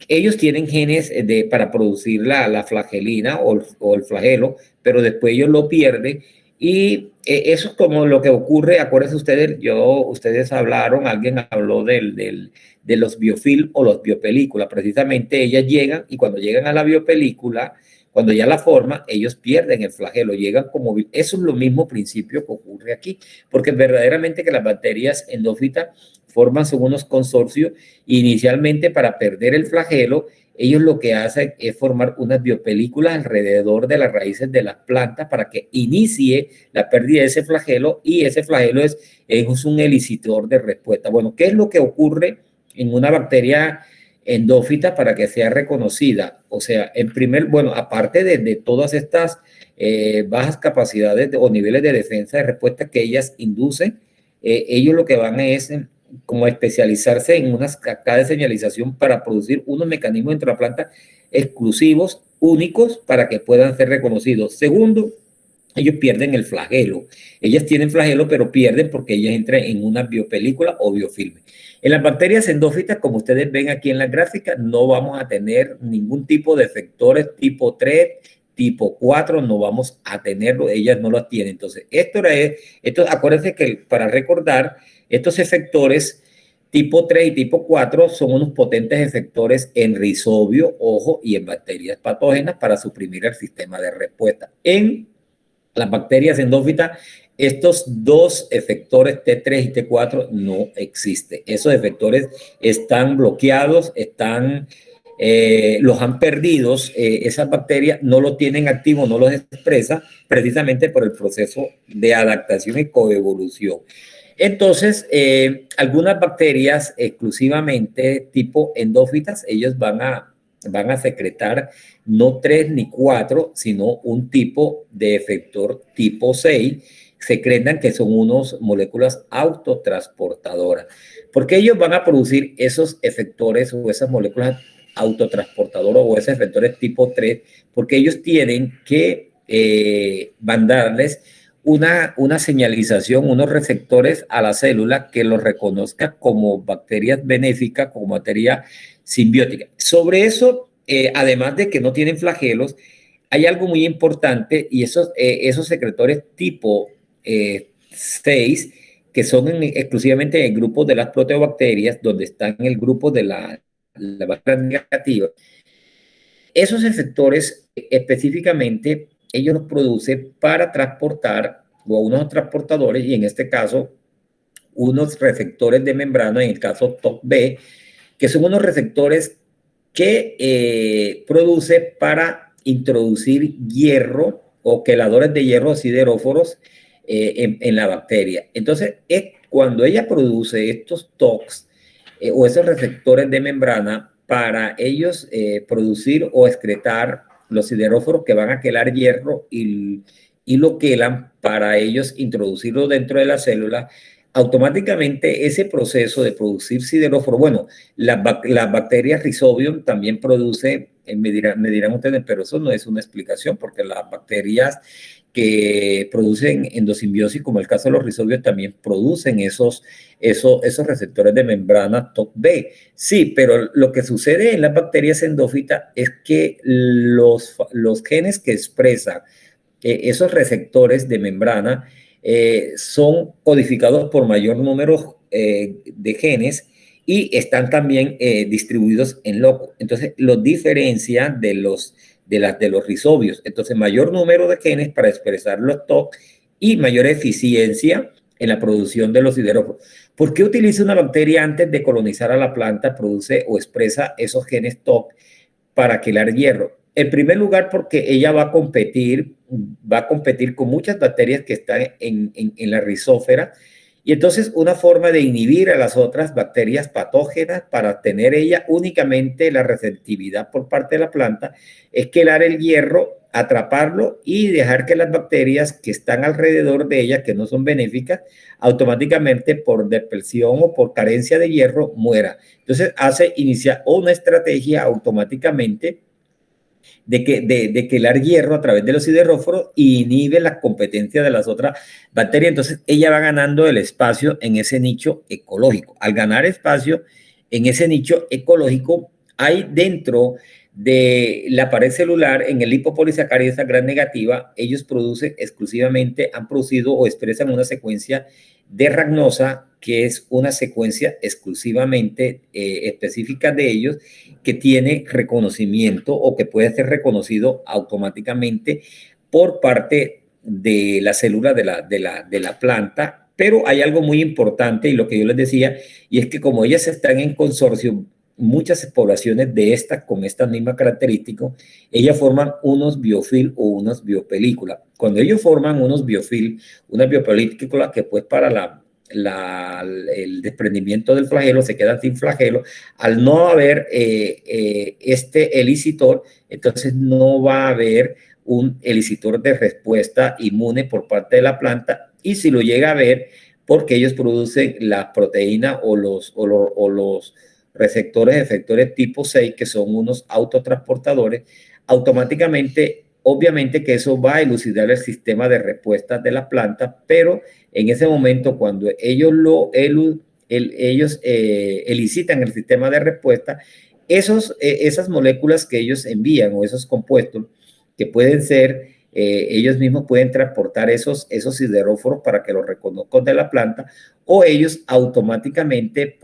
A: Ellos tienen genes para producir la flagelina o el flagelo, pero después ellos lo pierden. Y eso es como lo que ocurre, acuérdense ustedes hablaron, alguien habló de los biofilm o los biopelículas. Precisamente ellas llegan y cuando llegan a la biopelícula, cuando ya la forman, ellos pierden el flagelo, llegan como... Eso es lo mismo principio que ocurre aquí, porque verdaderamente que las bacterias endófitas forman son unos consorcios. Inicialmente, para perder el flagelo, ellos lo que hacen es formar unas biopelículas alrededor de las raíces de las plantas para que inicie la pérdida de ese flagelo, y ese flagelo es un elicitor de respuesta. Bueno, ¿qué es lo que ocurre en una bacteria endófita para que sea reconocida? O sea, aparte de todas estas bajas capacidades o niveles de defensa de respuesta que ellas inducen, ellos lo que van es como especializarse en unas cascadas de señalización para producir unos mecanismos dentro de la planta exclusivos, únicos, para que puedan ser reconocidos. Segundo, ellos pierden el flagelo. Ellas tienen flagelo, pero pierden porque ellas entran en una biopelícula o biofilme. En las bacterias endófitas, como ustedes ven aquí en la gráfica, no vamos a tener ningún tipo de efectores tipo 3, tipo 4, no vamos a tenerlo, ellas no lo tienen. Entonces, acuérdense que para recordar, estos efectores tipo 3 y tipo 4 son unos potentes efectores en rizobio, ojo, y en bacterias patógenas para suprimir el sistema de respuesta. En las bacterias endófitas, estos dos efectores T3 y T4 no existen. Esos efectores están bloqueados, los han perdido. Esas bacterias no lo tienen activo, no los expresa precisamente por el proceso de adaptación y coevolución. Entonces, algunas bacterias exclusivamente tipo endófitas, ellos van a secretar no 3 ni 4, sino un tipo de efector tipo 6, secretan que son unas moléculas autotransportadoras. ¿Por qué ellos van a producir esos efectores o esas moléculas autotransportadoras o esos efectores tipo 3? Porque ellos tienen que mandarles una señalización, unos receptores a la célula que los reconozca como bacterias benéficas, como bacterias simbióticas. Sobre eso, además de que no tienen flagelos, hay algo muy importante, y esos secretores tipo 6, que son exclusivamente en el grupo de las proteobacterias, donde están en el grupo de la bacteria negativa. Esos efectores específicamente ellos los producen para transportar o unos transportadores, y en este caso unos receptores de membrana, en el caso TOC-B, que son unos receptores que produce para introducir hierro o queladores de hierro o sideróforos en la bacteria. Entonces, cuando ella produce estos TOCs o esos receptores de membrana, para ellos producir o excretar los sideróforos que van a quelar hierro y lo quelan para ellos introducirlo dentro de la célula, automáticamente ese proceso de producir sideróforo, bueno, las bacterias Rhizobium también producen, me dirán ustedes, pero eso no es una explicación, porque las bacterias que producen endosimbiosis, como el caso de los Rhizobium, también producen esos receptores de membrana TOC-B. Sí, pero lo que sucede en las bacterias endófitas es que los genes que expresan esos receptores de membrana son codificados por mayor número de genes y están también distribuidos en loco. Entonces, los diferencia de los rizobios. Entonces, mayor número de genes para expresar los TOC y mayor eficiencia en la producción de los sideróforos. ¿Por qué utiliza una bacteria antes de colonizar a la planta, produce o expresa esos genes TOC para quelar hierro? En primer lugar, porque ella va a competir con muchas bacterias que están en la rizósfera, y entonces una forma de inhibir a las otras bacterias patógenas para tener ella únicamente la receptividad por parte de la planta es quelar el hierro, atraparlo y dejar que las bacterias que están alrededor de ella, que no son benéficas, automáticamente por dispersión o por carencia de hierro muera. Entonces inicia una estrategia automáticamente de quelar hierro a través de los sideróforos y inhibe la competencia de las otras bacterias. Entonces, ella va ganando el espacio en ese nicho ecológico. Al ganar espacio en ese nicho ecológico, hay dentro de la pared celular, en el lipopolisacárido gram negativa, ellos producen exclusivamente, han producido o expresan una secuencia de ragnosa, que es una secuencia exclusivamente específica de ellos, que tiene reconocimiento o que puede ser reconocido automáticamente por parte de la célula de la planta. Pero hay algo muy importante, y lo que yo les decía, y es que como ellas están en consorcio, muchas poblaciones de estas con estas mismas características, ellas forman unos biofil o unas biopelículas. Cuando ellos forman unos biofil, una biopelícula que pues para el desprendimiento del flagelo se quedan sin flagelo, al no haber este elicitor, entonces no va a haber un elicitor de respuesta inmune por parte de la planta, y si lo llega a ver, porque ellos producen la proteína o los receptores efectores tipo 6, que son unos autotransportadores, automáticamente, obviamente que eso va a elucidar el sistema de respuesta de la planta, pero en ese momento cuando ellos elicitan el sistema de respuesta, esas moléculas que ellos envían o esos compuestos que pueden ser, ellos mismos pueden transportar esos sideróforos para que los reconozcan de la planta, o ellos automáticamente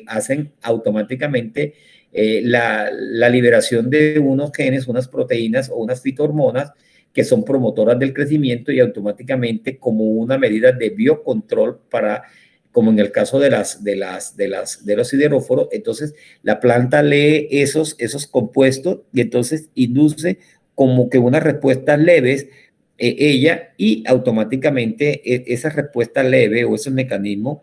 A: hacen automáticamente la liberación de unos genes, unas proteínas o unas fitohormonas que son promotoras del crecimiento, y automáticamente como una medida de biocontrol como en el caso de los sideróforos, entonces la planta lee esos compuestos y entonces induce como que unas respuestas leves ella, y automáticamente esas respuestas leves o esos mecanismos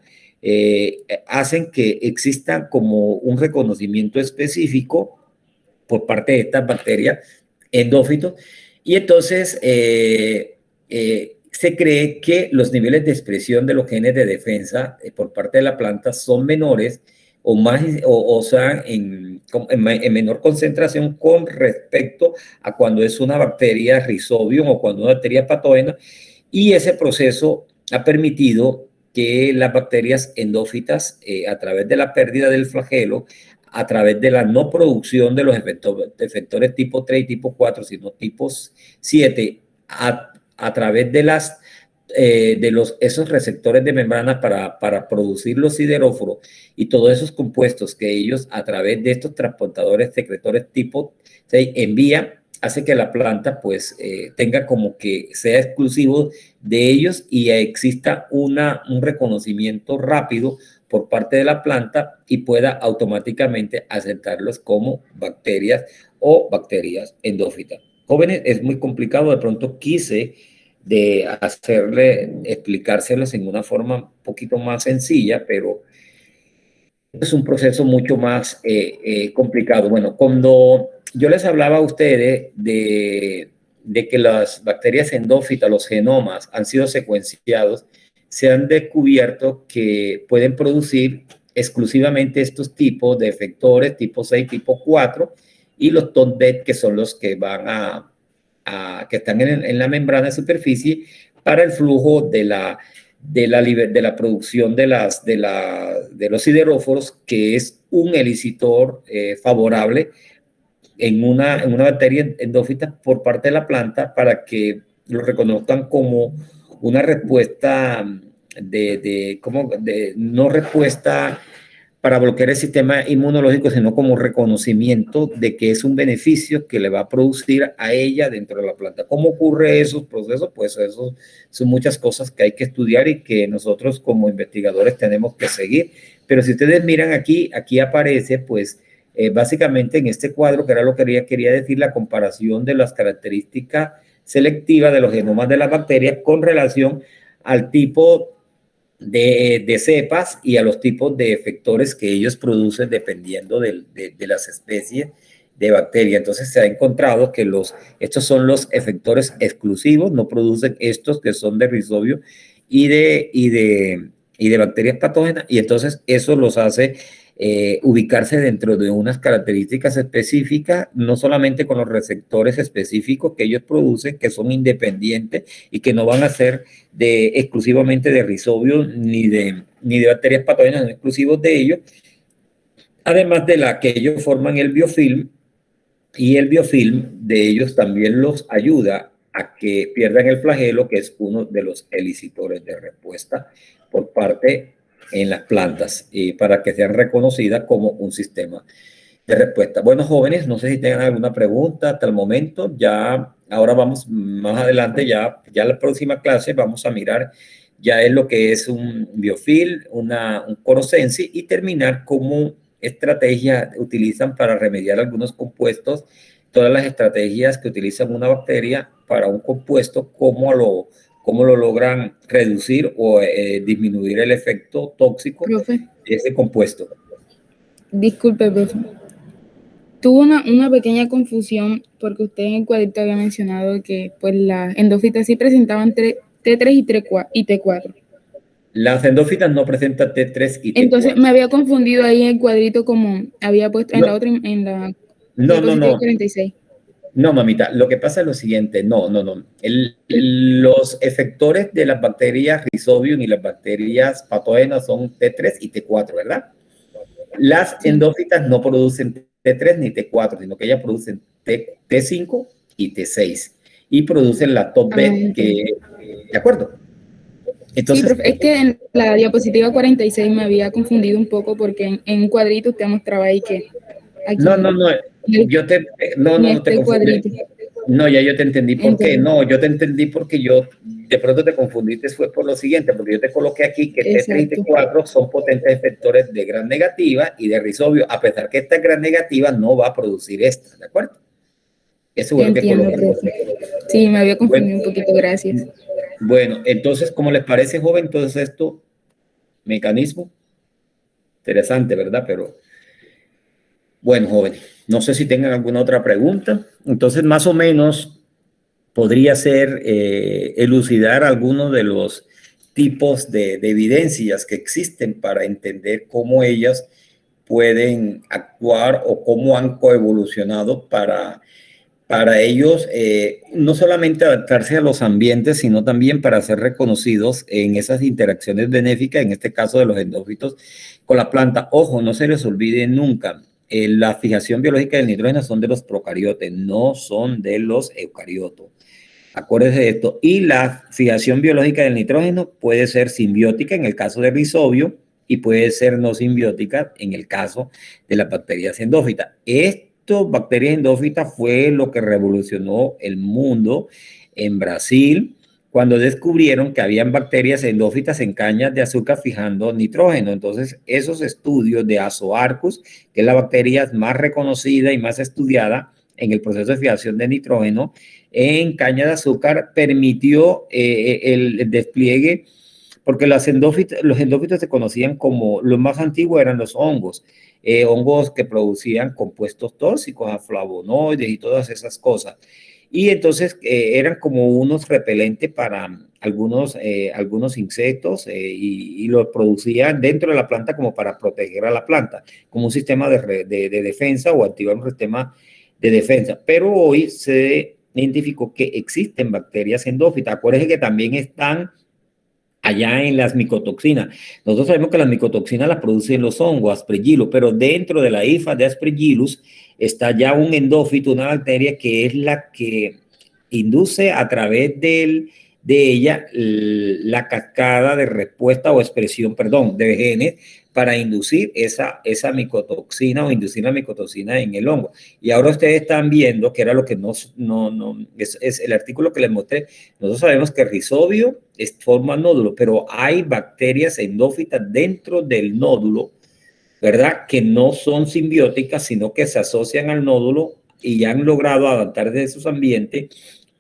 A: hacen que exista como un reconocimiento específico por parte de estas bacterias endófitos, y entonces se cree que los niveles de expresión de los genes de defensa por parte de la planta son menores o sea, en menor concentración con respecto a cuando es una bacteria Rhizobium o cuando una bacteria patógena, y ese proceso ha permitido que las bacterias endófitas, a través de la pérdida del flagelo, a través de la no producción de los efectores tipo 3 y tipo 4, sino tipo 7, a través de esos receptores de membrana para producir los sideróforos y todos esos compuestos que ellos a través de estos transportadores secretores tipo 6 envían, hace que la planta pues tenga como que sea exclusivo de ellos y exista un reconocimiento rápido por parte de la planta y pueda automáticamente aceptarlos como bacterias o bacterias endófitas. jóvenes es muy complicado, de pronto quise explicárselos en una forma un poquito más sencilla, pero es un proceso mucho más complicado. Bueno, cuando yo les hablaba a ustedes de que las bacterias endófitas, los genomas, han sido secuenciados, se han descubierto que pueden producir exclusivamente estos tipos de efectores, tipo 6, tipo 4, y los TONDET, que son los que van que están en la membrana de superficie para el flujo de la producción de los sideróforos, que es un elicitor favorable en una bacteria endófita por parte de la planta para que lo reconozcan como una respuesta no respuesta para bloquear el sistema inmunológico, sino como reconocimiento de que es un beneficio que le va a producir a ella dentro de la planta. ¿Cómo ocurre esos procesos? Pues eso son muchas cosas que hay que estudiar y que nosotros como investigadores tenemos que seguir. Pero si ustedes miran aquí aparece pues básicamente en este cuadro, que era lo que quería decir, la comparación de las características selectivas de los genomas de las bacterias con relación al tipo de cepas y a los tipos de efectores que ellos producen dependiendo de las especies de bacteria. Entonces se ha encontrado que estos son los efectores exclusivos, no producen estos que son de Rhizobio y de bacterias patógenas, y entonces eso los hace ubicarse dentro de unas características específicas, no solamente con los receptores específicos que ellos producen, que son independientes y que no van a ser exclusivamente de Rhizobio ni de bacterias patógenas, no exclusivos de ellos, además de la que ellos forman el biofilm, y el biofilm de ellos también los ayuda a que pierdan el flagelo, que es uno de los elicitores de respuesta por parte en las plantas, y para que sean reconocidas como un sistema de respuesta. Bueno, jóvenes, no sé si tengan alguna pregunta hasta el momento. Ya, ahora vamos más adelante, ya la próxima clase vamos a mirar ya es lo que es un biofilm, un corosensi, y terminar cómo estrategias utilizan para remediar algunos compuestos, todas las estrategias que utilizan una bacteria para un compuesto, cómo lo logran reducir o disminuir el efecto tóxico
C: Profe,
A: de ese compuesto.
C: disculpe, profe. Tuvo una pequeña confusión porque usted en el cuadrito había mencionado que pues las endófitas sí presentaban T3 y T4.
A: Las endófitas no presentan T3 y T4.
C: Entonces me había confundido ahí en el cuadrito como había puesto en la otra, en la diapositiva 46.
A: No, mamita, lo que pasa es lo siguiente, no. Los efectores de las bacterias Rhizobium y las bacterias patógenas son T3 y T4, ¿verdad? Las endófitas no producen T3 ni T4, sino que ellas producen T5 y T6 y producen la TOP-B, ¿de acuerdo? Entonces,
C: sí, profe, es que en la diapositiva 46 me había confundido un poco porque en un cuadrito usted mostraba ahí que aquí,
A: no, yo no te confundí. No, ya yo te entendí por qué. No, yo te entendí porque de pronto te confundiste, fue por lo siguiente, porque yo te coloqué aquí que T3 y T4 son potentes efectores de gran negativa y de Rhizobio, a pesar que esta gran negativa no va a producir esta, ¿de acuerdo? Eso es lo que coloqué.
C: Sí, me había confundido un poquito, gracias.
A: Bueno, entonces, ¿cómo les parece, joven? Entonces, esto, mecanismo, interesante, ¿verdad? Pero, bueno, joven, no sé si tengan alguna otra pregunta. Entonces, más o menos, podría ser elucidar algunos de los tipos de evidencias que existen para entender cómo ellas pueden actuar o cómo han coevolucionado para ellos no solamente adaptarse a los ambientes, sino también para ser reconocidos en esas interacciones benéficas, en este caso de los endófitos con la planta. Ojo, no se les olvide nunca, la fijación biológica del nitrógeno son de los procariotes, no son de los eucariotos. Acuérdense de esto. Y la fijación biológica del nitrógeno puede ser simbiótica en el caso de Rhizobio y puede ser no simbiótica en el caso de las bacterias endófitas. Bacterias endófitas fue lo que revolucionó el mundo en Brasil cuando descubrieron que habían bacterias endófitas en cañas de azúcar fijando nitrógeno. Entonces, esos estudios de Azoarcus, que es la bacteria más reconocida y más estudiada en el proceso de fijación de nitrógeno en caña de azúcar permitió el despliegue, porque los endófitos se conocían como, los más antiguos eran los hongos, hongos que producían compuestos tóxicos, flavonoides y todas esas cosas. Y entonces eran como unos repelentes para algunos insectos y los producían dentro de la planta como para proteger a la planta, como un sistema de defensa o activar un sistema de defensa. Pero hoy se identificó que existen bacterias endófitas. Acuérdense que también están allá en las micotoxinas. Nosotros sabemos que las micotoxinas las producen los hongos, Aspergillus, pero dentro de la hifa de Aspergillus está ya un endófito, una bacteria que es la que induce a través de ella la cascada de respuesta o expresión, perdón, de genes para inducir esa micotoxina o inducir la micotoxina en el hongo. Y ahora ustedes están viendo que era lo que es el artículo que les mostré. Nosotros sabemos que el rizobio forma nódulo, pero hay bacterias endófitas dentro del nódulo, ¿verdad? Que no son simbióticas, sino que se asocian al nódulo y han logrado adaptarse de sus ambientes.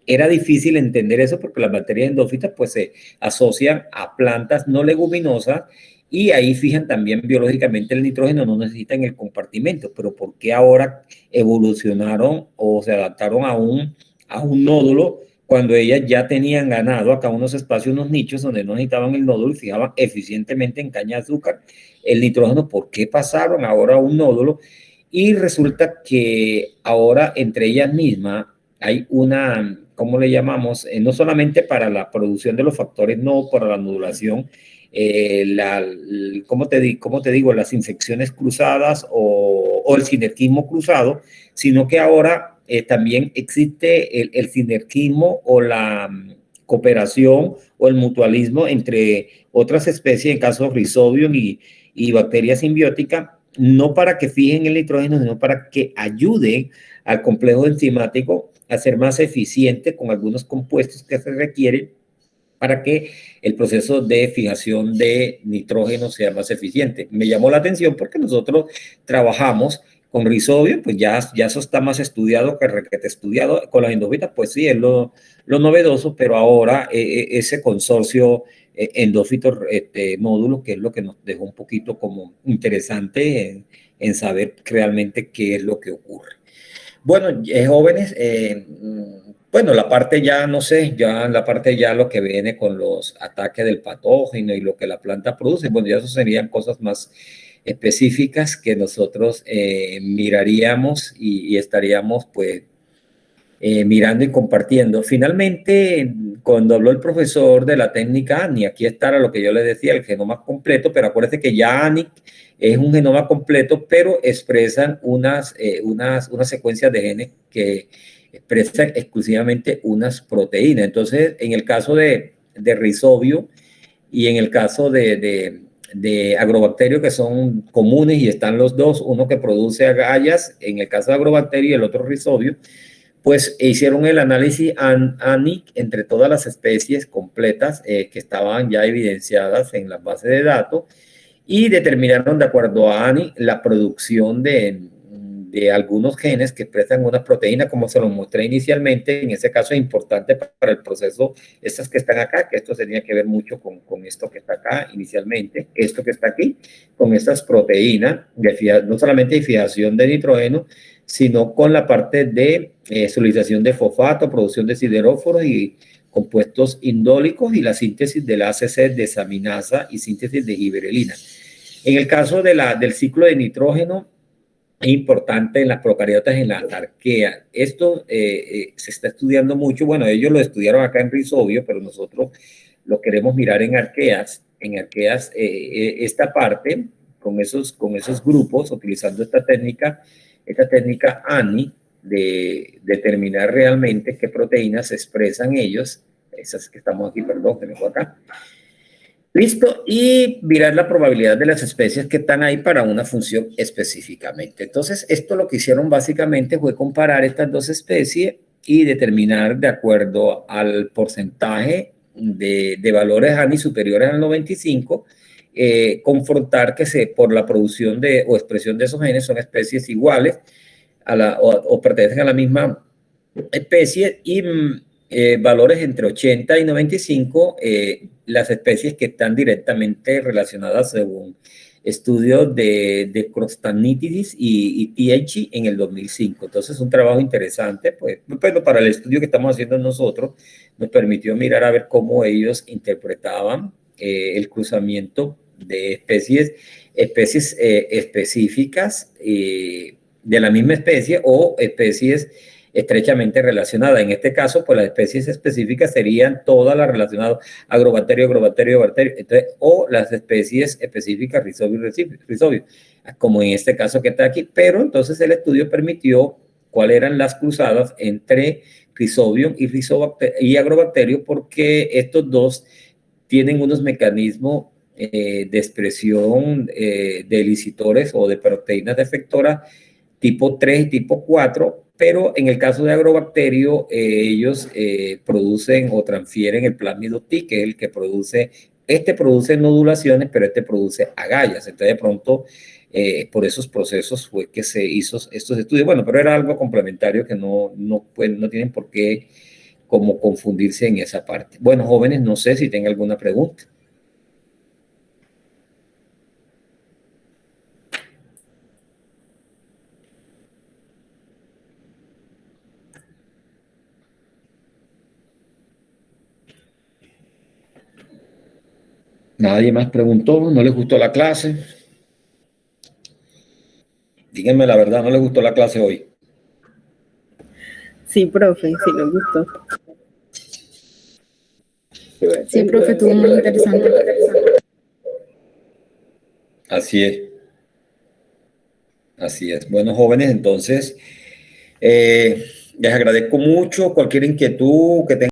A: Era difícil entender eso porque las bacterias endófitas pues se asocian a plantas no leguminosas y ahí fijan también biológicamente el nitrógeno, no necesitan el compartimento, pero ¿por qué ahora evolucionaron o se adaptaron a un nódulo cuando ellas ya tenían ganado acá unos espacios, unos nichos donde no necesitaban el nódulo y fijaban eficientemente en caña de azúcar el nitrógeno? ¿Por qué pasaron ahora a un nódulo? Y resulta que ahora entre ellas mismas hay una, ¿cómo le llamamos? No solamente para la producción de los factores, no para la nodulación, ¿cómo te digo? Las infecciones cruzadas o el sinergismo cruzado, sino que ahora también existe el sinergismo o la cooperación o el mutualismo entre otras especies, en caso de Rhizobium y bacterias simbióticas, no para que fijen el nitrógeno, sino para que ayuden al complejo enzimático a ser más eficiente con algunos compuestos que se requieren para que el proceso de fijación de nitrógeno sea más eficiente. Me llamó la atención porque nosotros trabajamos con Rhizobium, pues ya eso está más estudiado que requete estudiado. Con las endófitas, pues sí, es lo novedoso, pero ahora ese consorcio endófito nódulo, que es lo que nos dejó un poquito como interesante en saber realmente qué es lo que ocurre. Bueno, jóvenes, bueno, la parte ya, no sé, ya la parte ya lo que viene con los ataques del patógeno y lo que la planta produce, bueno, ya eso serían cosas más específicas que nosotros miraríamos y estaríamos pues mirando y compartiendo. Finalmente, cuando habló el profesor de la técnica ANI, aquí está lo que yo le decía, el genoma completo, pero acuérdense que ya ANI es un genoma completo, pero expresan unas secuencias de genes que expresan exclusivamente unas proteínas. Entonces, en el caso de Rhizobio y en el caso de agrobacterios que son comunes y están los dos, uno que produce agallas, en el caso de agrobacterio y el otro Rhizobio, pues hicieron el análisis ANIC entre todas las especies completas que estaban ya evidenciadas en las bases de datos y determinaron de acuerdo a ANIC la producción de algunos genes que expresan una proteína, como se lo mostré inicialmente. En ese caso es importante para el proceso, estas que están acá, que esto tenía que ver mucho con esto que está acá inicialmente, esto que está aquí, con estas proteínas, no solamente de fijación de nitrógeno, sino con la parte de solidización de fosfato, producción de sideróforos y compuestos indólicos y la síntesis de la ACC desaminasa y síntesis de gibberelina. En el caso del ciclo de nitrógeno, es importante en las procariotas, en las arqueas. Esto se está estudiando mucho. Bueno, ellos lo estudiaron acá en Rhizobio, pero nosotros lo queremos mirar en arqueas. En arqueas, esta parte, con esos grupos, utilizando esta técnica ANI, de determinar realmente qué proteínas expresan ellos, esas que estamos aquí, perdón, que me fue acá. Listo, y mirar la probabilidad de las especies que están ahí para una función específicamente. Entonces, esto lo que hicieron básicamente fue comparar estas dos especies y determinar de acuerdo al porcentaje de valores ANI superiores al 95, confrontar que por la producción o expresión de esos genes son especies iguales o pertenecen a la misma especie, y valores entre 80 y 95, las especies que están directamente relacionadas según estudios de Crostanitis y TH en el 2005. Entonces, un trabajo interesante, pues, bueno, para el estudio que estamos haciendo nosotros, nos permitió mirar a ver cómo ellos interpretaban el cruzamiento de especies específicas de la misma especie o especies estrechamente relacionadas. En este caso, pues las especies específicas serían todas las relacionadas agrobacterio, bacterio, entonces, o las especies específicas rizobio, como en este caso que está aquí. Pero entonces el estudio permitió cuáles eran las cruzadas entre Rhizobium y agrobacterio, porque estos dos tienen unos mecanismos de expresión de elicitores o de proteínas defectoras tipo 3 y tipo 4, pero en el caso de agrobacterio, ellos producen o transfieren el plásmido T, que es el que produce, produce nodulaciones, pero produce agallas. Entonces, de pronto, por esos procesos fue que se hizo estos estudios. Bueno, pero era algo complementario que no tienen por qué como confundirse en esa parte. Bueno, jóvenes, no sé si tengan alguna pregunta. Nadie más preguntó, no les gustó la clase. Díganme la verdad, ¿no les gustó la clase hoy?
G: Sí, profe, sí nos gustó.
C: Sí, profe, estuvo muy interesante.
A: Así es. Así es. Bueno, jóvenes, entonces, les agradezco mucho. Cualquier inquietud que tengan.